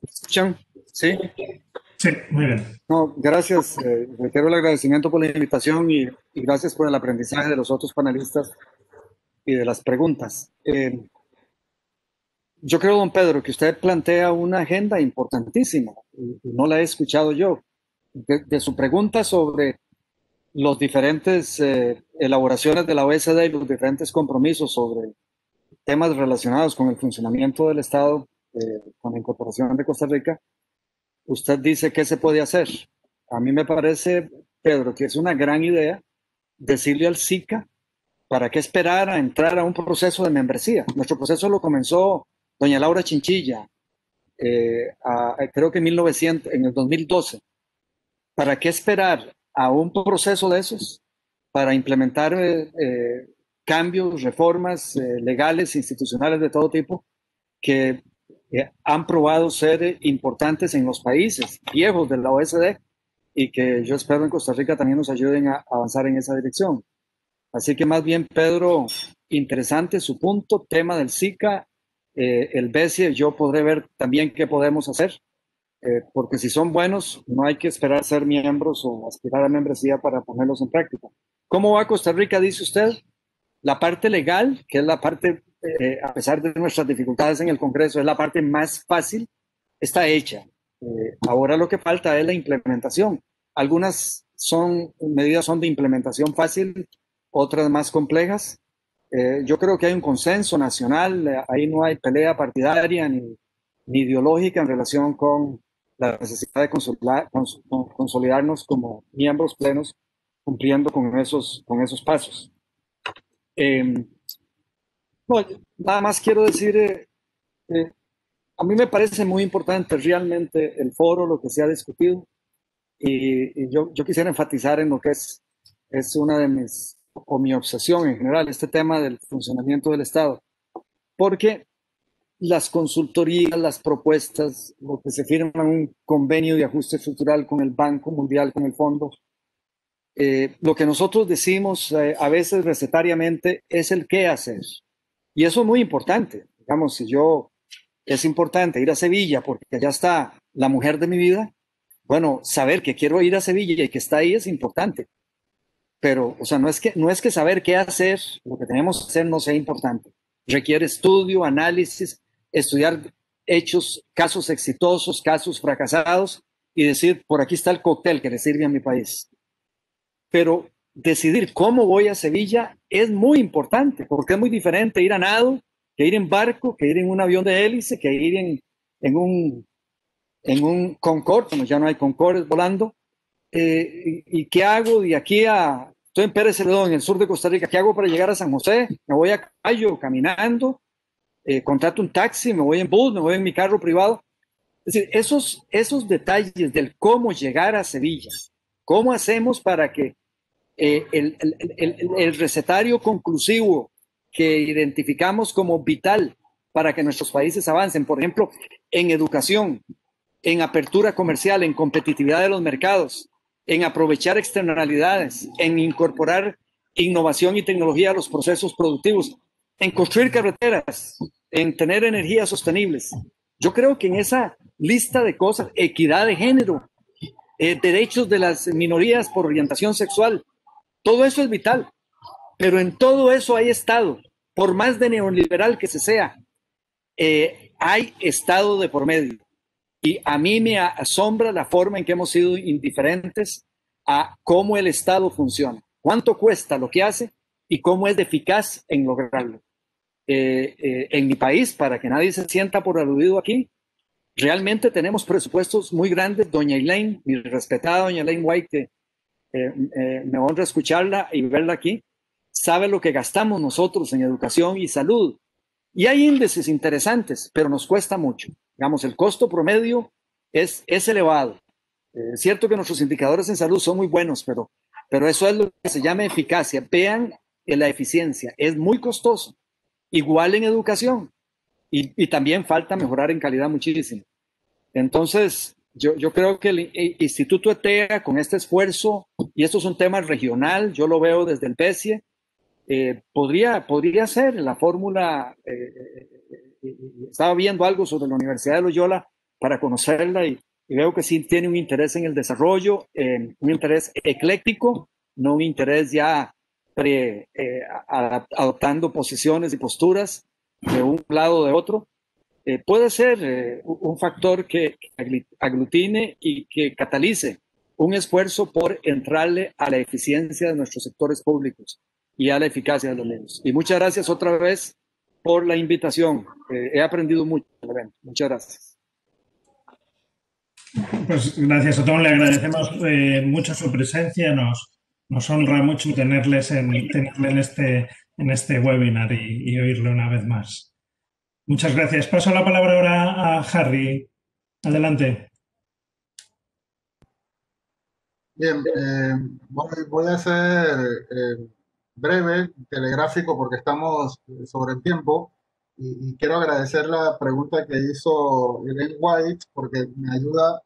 ¿Escuchan? Sí. Sí, muy bien. No, gracias. Reitero el agradecimiento por la invitación y gracias por el aprendizaje de los otros panelistas y de las preguntas. Yo creo, don Pedro, que usted plantea una agenda importantísima y no la he escuchado yo. De su pregunta sobre los diferentes elaboraciones de la OECD y los diferentes compromisos sobre temas relacionados con el funcionamiento del Estado, con la incorporación de Costa Rica, usted dice qué se puede hacer. A mí me parece, Pedro, que es una gran idea decirle al SICA para qué esperar a entrar a un proceso de membresía. Nuestro proceso lo comenzó doña Laura Chinchilla, creo que en el 2012. ¿Para qué esperar a un proceso de esos para implementar cambios, reformas legales, institucionales de todo tipo que han probado ser importantes en los países viejos de la OECD y que yo espero en Costa Rica también nos ayuden a avanzar en esa dirección? Así que más bien, Pedro, interesante su punto, tema del SICA, el BESIE, yo podré ver también qué podemos hacer, porque si son buenos, no hay que esperar a ser miembros o aspirar a membresía para ponerlos en práctica. ¿Cómo va Costa Rica, dice usted? La parte legal, que es la parte, a pesar de nuestras dificultades en el Congreso, es la parte más fácil, está hecha. Ahora lo que falta es la implementación. Algunas medidas son de implementación fácil, otras más complejas. Yo creo que hay un consenso nacional, ahí no hay pelea partidaria ni ideológica en relación con la necesidad de consolidarnos como miembros plenos cumpliendo con esos pasos. No, nada más quiero decir, a mí me parece muy importante realmente el foro, lo que se ha discutido, y yo quisiera enfatizar en lo que es una de mi obsesión en general, este tema del funcionamiento del Estado, porque las consultorías, las propuestas, lo que se firma en un convenio de ajuste estructural con el Banco Mundial, con el Fondo, lo que nosotros decimos a veces recetariamente es el qué hacer. Y eso es muy importante. Digamos, es importante ir a Sevilla porque allá está la mujer de mi vida. Bueno, saber que quiero ir a Sevilla y que está ahí es importante. Pero, o sea, no es que saber qué hacer, lo que tenemos que hacer no sea importante. Requiere estudio, análisis, estudiar hechos, casos exitosos, casos fracasados y decir, por aquí está el cóctel que le sirve a mi país. Pero decidir cómo voy a Sevilla es muy importante, porque es muy diferente ir a nado, que ir en barco, que ir en un avión de hélice, que ir en un Concorde, como ya no hay Concordes volando. ¿Y qué hago de aquí estoy en Pérez Celedón, en el sur de Costa Rica, qué hago para llegar a San José? Me voy a caballo, caminando, contrato un taxi, me voy en bus, me voy en mi carro privado. Es decir, esos detalles del cómo llegar a Sevilla, cómo hacemos para que el recetario conclusivo que identificamos como vital para que nuestros países avancen, por ejemplo, en educación, en apertura comercial, en competitividad de los mercados, en aprovechar externalidades, en incorporar innovación y tecnología a los procesos productivos, en construir carreteras, en tener energías sostenibles. Yo creo que en esa lista de cosas, equidad de género, derechos de las minorías por orientación sexual. Todo eso es vital, pero en todo eso hay Estado, por más de neoliberal que se sea, hay Estado de por medio. Y a mí me asombra la forma en que hemos sido indiferentes a cómo el Estado funciona, cuánto cuesta lo que hace y cómo es eficaz en lograrlo. En mi país, para que nadie se sienta por aludido aquí, realmente tenemos presupuestos muy grandes. Doña Elaine, mi respetada doña Elaine White, que me honra escucharla y verla aquí, sabe lo que gastamos nosotros en educación y salud. Y hay índices interesantes, pero nos cuesta mucho. Digamos, el costo promedio es elevado. Es cierto que nuestros indicadores en salud son muy buenos, pero eso es lo que se llama eficacia. Vean la eficiencia, es muy costoso. Igual en educación. Y también falta mejorar en calidad muchísimo. Entonces, yo creo que el Instituto ETEA, con este esfuerzo, y esto es un tema regional, yo lo veo desde el PESIE, podría ser la fórmula. Estaba viendo algo sobre la Universidad de Loyola para conocerla y veo que sí tiene un interés en el desarrollo, un interés ecléctico, no un interés ya adoptando posiciones y posturas de un lado o de otro. Puede ser un factor que aglutine y que catalice un esfuerzo por entrarle a la eficiencia de nuestros sectores públicos y a la eficacia de los medios. Y muchas gracias otra vez por la invitación. He aprendido mucho del evento. Muchas gracias. Pues gracias, Otón. Le agradecemos mucho su presencia. Nos honra mucho tenerle en este webinar y oírle una vez más. Muchas gracias. Paso la palabra ahora a Harry. Adelante. Bien, voy a ser breve, telegráfico, porque estamos sobre el tiempo y quiero agradecer la pregunta que hizo Elaine White, porque me ayuda.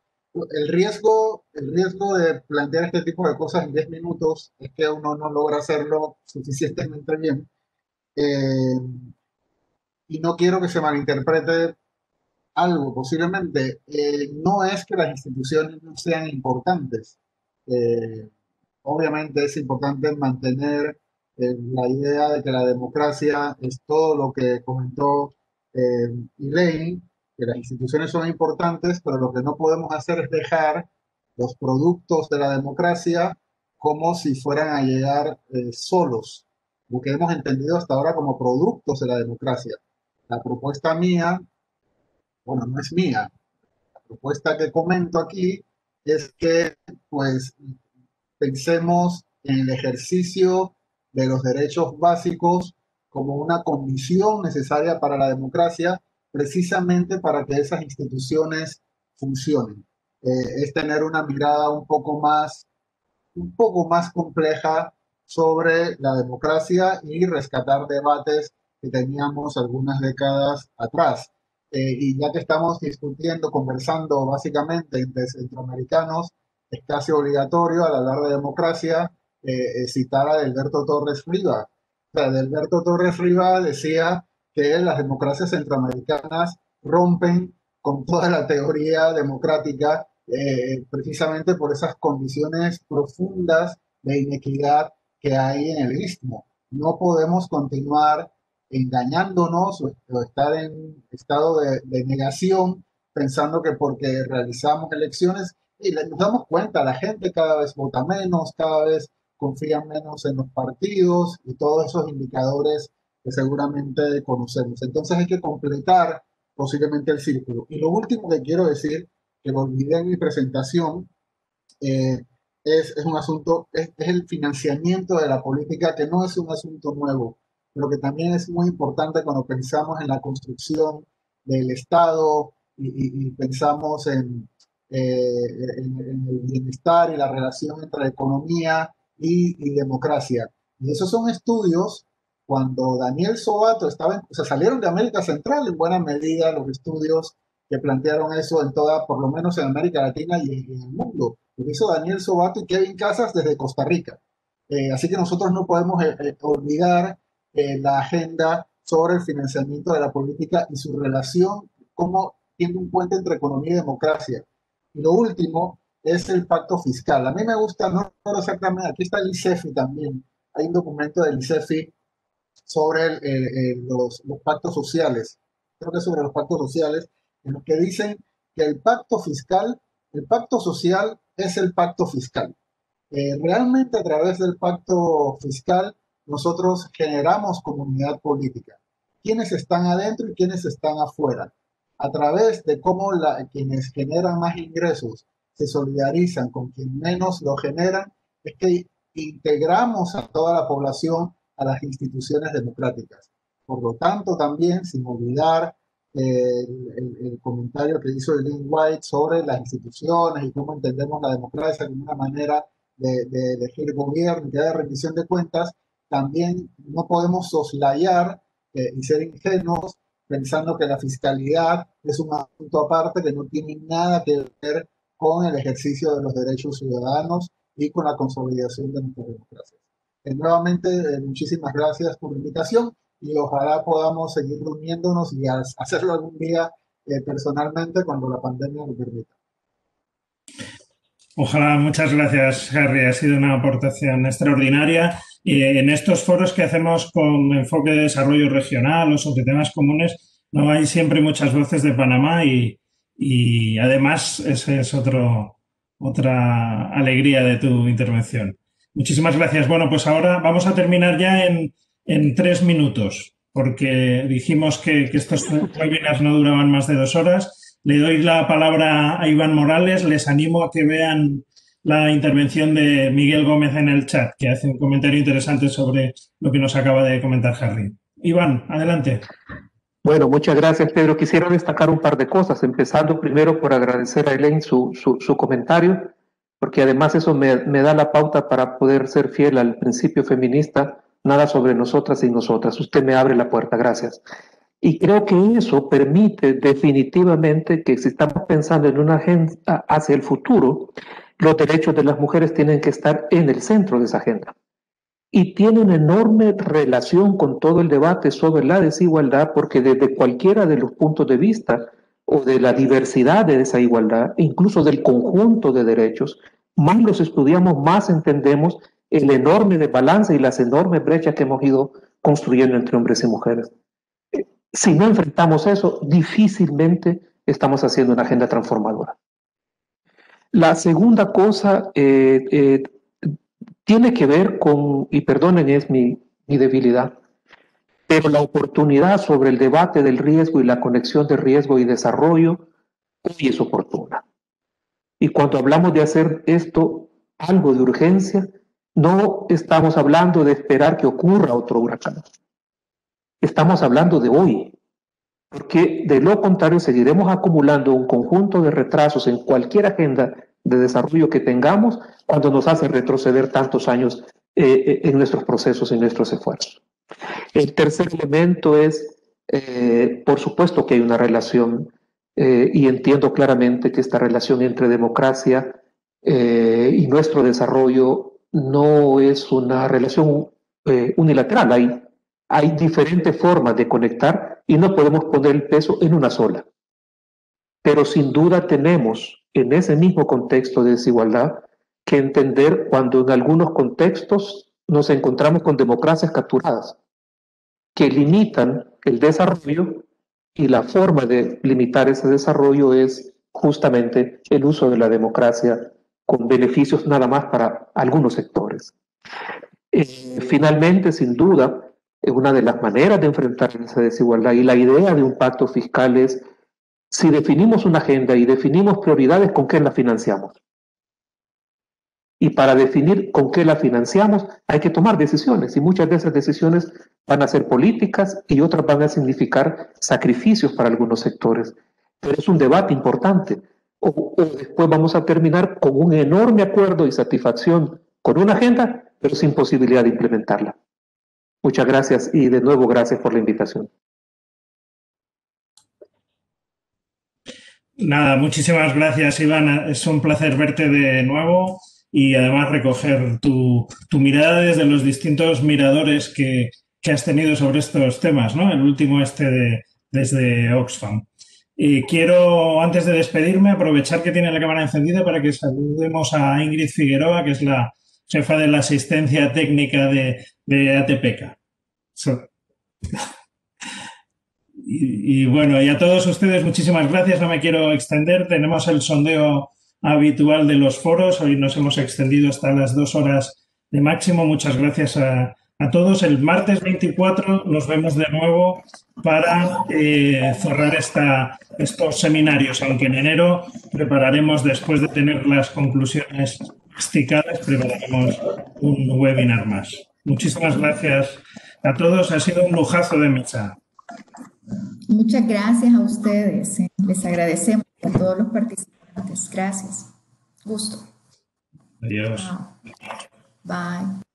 El riesgo de plantear este tipo de cosas en 10 minutos es que uno no logra hacerlo suficientemente bien. Y no quiero que se malinterprete algo. Posiblemente no es que las instituciones no sean importantes. Obviamente es importante mantener la idea de que la democracia es todo lo que comentó Elaine, que las instituciones son importantes, pero lo que no podemos hacer es dejar los productos de la democracia como si fueran a llegar solos, lo que hemos entendido hasta ahora como productos de la democracia. La propuesta mía, bueno, no es mía, la propuesta que comento aquí es que pues pensemos en el ejercicio de los derechos básicos como una condición necesaria para la democracia, precisamente para que esas instituciones funcionen. Es tener una mirada un poco más compleja sobre la democracia y rescatar debates que teníamos algunas décadas atrás. Y ya que estamos discutiendo, conversando básicamente entre centroamericanos, es casi obligatorio al hablar de democracia citar a Delberto Torres Riva. O sea, Delberto Torres Riva decía que las democracias centroamericanas rompen con toda la teoría democrática precisamente por esas condiciones profundas de inequidad que hay en el Istmo. No podemos continuar engañándonos o estar en estado de negación pensando que porque realizamos elecciones y nos damos cuenta, la gente cada vez vota menos, cada vez confía menos en los partidos y todos esos indicadores que seguramente conocemos. Entonces hay que completar posiblemente el círculo. Y lo último que quiero decir, que lo olvidé en mi presentación, es un asunto, es el financiamiento de la política, que no es un asunto nuevo, pero que también es muy importante cuando pensamos en la construcción del Estado y pensamos en el bienestar y la relación entre economía y democracia. Y esos son estudios, cuando Daniel Sobato estaba, o sea, salieron de América Central en buena medida los estudios que plantearon eso en toda, por lo menos en América Latina y en el mundo. Lo hizo Daniel Sobato y Kevin Casas desde Costa Rica. Así que nosotros no podemos olvidar la agenda sobre el financiamiento de la política y su relación como tiene un puente entre economía y democracia. Y lo último, es el pacto fiscal. A mí me gusta, no recuerdo exactamente, aquí está el ICEFI también, hay un documento del ICEFI sobre los pactos sociales, creo que es sobre los pactos sociales, en los que dicen que el pacto social es el pacto fiscal. Realmente a través del pacto fiscal nosotros generamos comunidad política. ¿Quiénes están adentro y quiénes están afuera? A través de cómo quienes generan más ingresos se solidarizan con quienes menos lo generan, es que integramos a toda la población a las instituciones democráticas. Por lo tanto, también, sin olvidar el comentario que hizo Lynn White sobre las instituciones y cómo entendemos la democracia como una manera de elegir gobierno y de rendición de cuentas, también no podemos soslayar y ser ingenuos pensando que la fiscalidad es un asunto aparte que no tiene nada que ver con el ejercicio de los derechos ciudadanos y con la consolidación de nuestra democracia. Nuevamente, muchísimas gracias por la invitación y ojalá podamos seguir reuniéndonos y hacerlo algún día personalmente cuando la pandemia lo permita. Ojalá, muchas gracias, Harry. Ha sido una aportación extraordinaria. En estos foros que hacemos con enfoque de desarrollo regional o sobre temas comunes, no hay siempre muchas voces de Panamá y además esa es otra alegría de tu intervención. Muchísimas gracias. Bueno, pues ahora vamos a terminar ya en 3 minutos, porque dijimos que estos webinars no duraban más de 2 horas. Le doy la palabra a Iván Morales. Les animo a que vean la intervención de Miguel Gómez en el chat, que hace un comentario interesante sobre lo que nos acaba de comentar Harry. Iván, adelante. Bueno, muchas gracias, Pedro. Quisiera destacar un par de cosas, empezando primero por agradecer a Elaine su comentario, porque además eso me da la pauta para poder ser fiel al principio feminista, nada sobre nosotras y nosotras. Usted me abre la puerta, gracias. Y creo que eso permite definitivamente que si estamos pensando en una agenda hacia el futuro, los derechos de las mujeres tienen que estar en el centro de esa agenda. Y tiene una enorme relación con todo el debate sobre la desigualdad, porque desde cualquiera de los puntos de vista o de la diversidad de esa igualdad, incluso del conjunto de derechos, más los estudiamos, más entendemos el enorme desbalance y las enormes brechas que hemos ido construyendo entre hombres y mujeres. Si no enfrentamos eso, difícilmente estamos haciendo una agenda transformadora. La segunda cosa tiene que ver con, y perdonen, es mi debilidad, pero la oportunidad sobre el debate del riesgo y la conexión de riesgo y desarrollo hoy es oportuna. Y cuando hablamos de hacer esto algo de urgencia, no estamos hablando de esperar que ocurra otro huracán. Estamos hablando de hoy, porque de lo contrario seguiremos acumulando un conjunto de retrasos en cualquier agenda de desarrollo que tengamos cuando nos hace retroceder tantos años en nuestros procesos y nuestros esfuerzos. El tercer elemento es, por supuesto que hay una relación y entiendo claramente que esta relación entre democracia y nuestro desarrollo no es una relación unilateral. Hay diferentes formas de conectar y no podemos poner el peso en una sola. Pero sin duda tenemos en ese mismo contexto de desigualdad que entender cuando en algunos contextos nos encontramos con democracias capturadas que limitan el desarrollo y la forma de limitar ese desarrollo es justamente el uso de la democracia con beneficios nada más para algunos sectores. Finalmente, sin duda, una de las maneras de enfrentar esa desigualdad y la idea de un pacto fiscal es, si definimos una agenda y definimos prioridades, ¿con qué la financiamos? Y para definir con qué la financiamos hay que tomar decisiones y muchas de esas decisiones van a ser políticas y otras van a significar sacrificios para algunos sectores. Pero es un debate importante. O después vamos a terminar con un enorme acuerdo y satisfacción con una agenda, pero sin posibilidad de implementarla. Muchas gracias y de nuevo gracias por la invitación. Nada, muchísimas gracias, Iván. Es un placer verte de nuevo y además recoger tu mirada desde los distintos miradores que has tenido sobre estos temas, ¿no? El último desde Oxfam. Y quiero, antes de despedirme, aprovechar que tiene la cámara encendida para que saludemos a Ingrid Figueroa, que es la jefa de la asistencia técnica de ATPK. Y bueno, y a todos ustedes muchísimas gracias, no me quiero extender, tenemos el sondeo habitual de los foros, hoy nos hemos extendido hasta las 2 horas de máximo, muchas gracias a todos. El martes 24 nos vemos de nuevo para cerrar estos seminarios, aunque en enero prepararemos, después de tener las conclusiones masticadas, prepararemos un webinar más. Muchísimas gracias a todos, ha sido un lujazo de mesa. Muchas gracias a ustedes. Les agradecemos a todos los participantes. Gracias. Gusto. Adiós. Bye.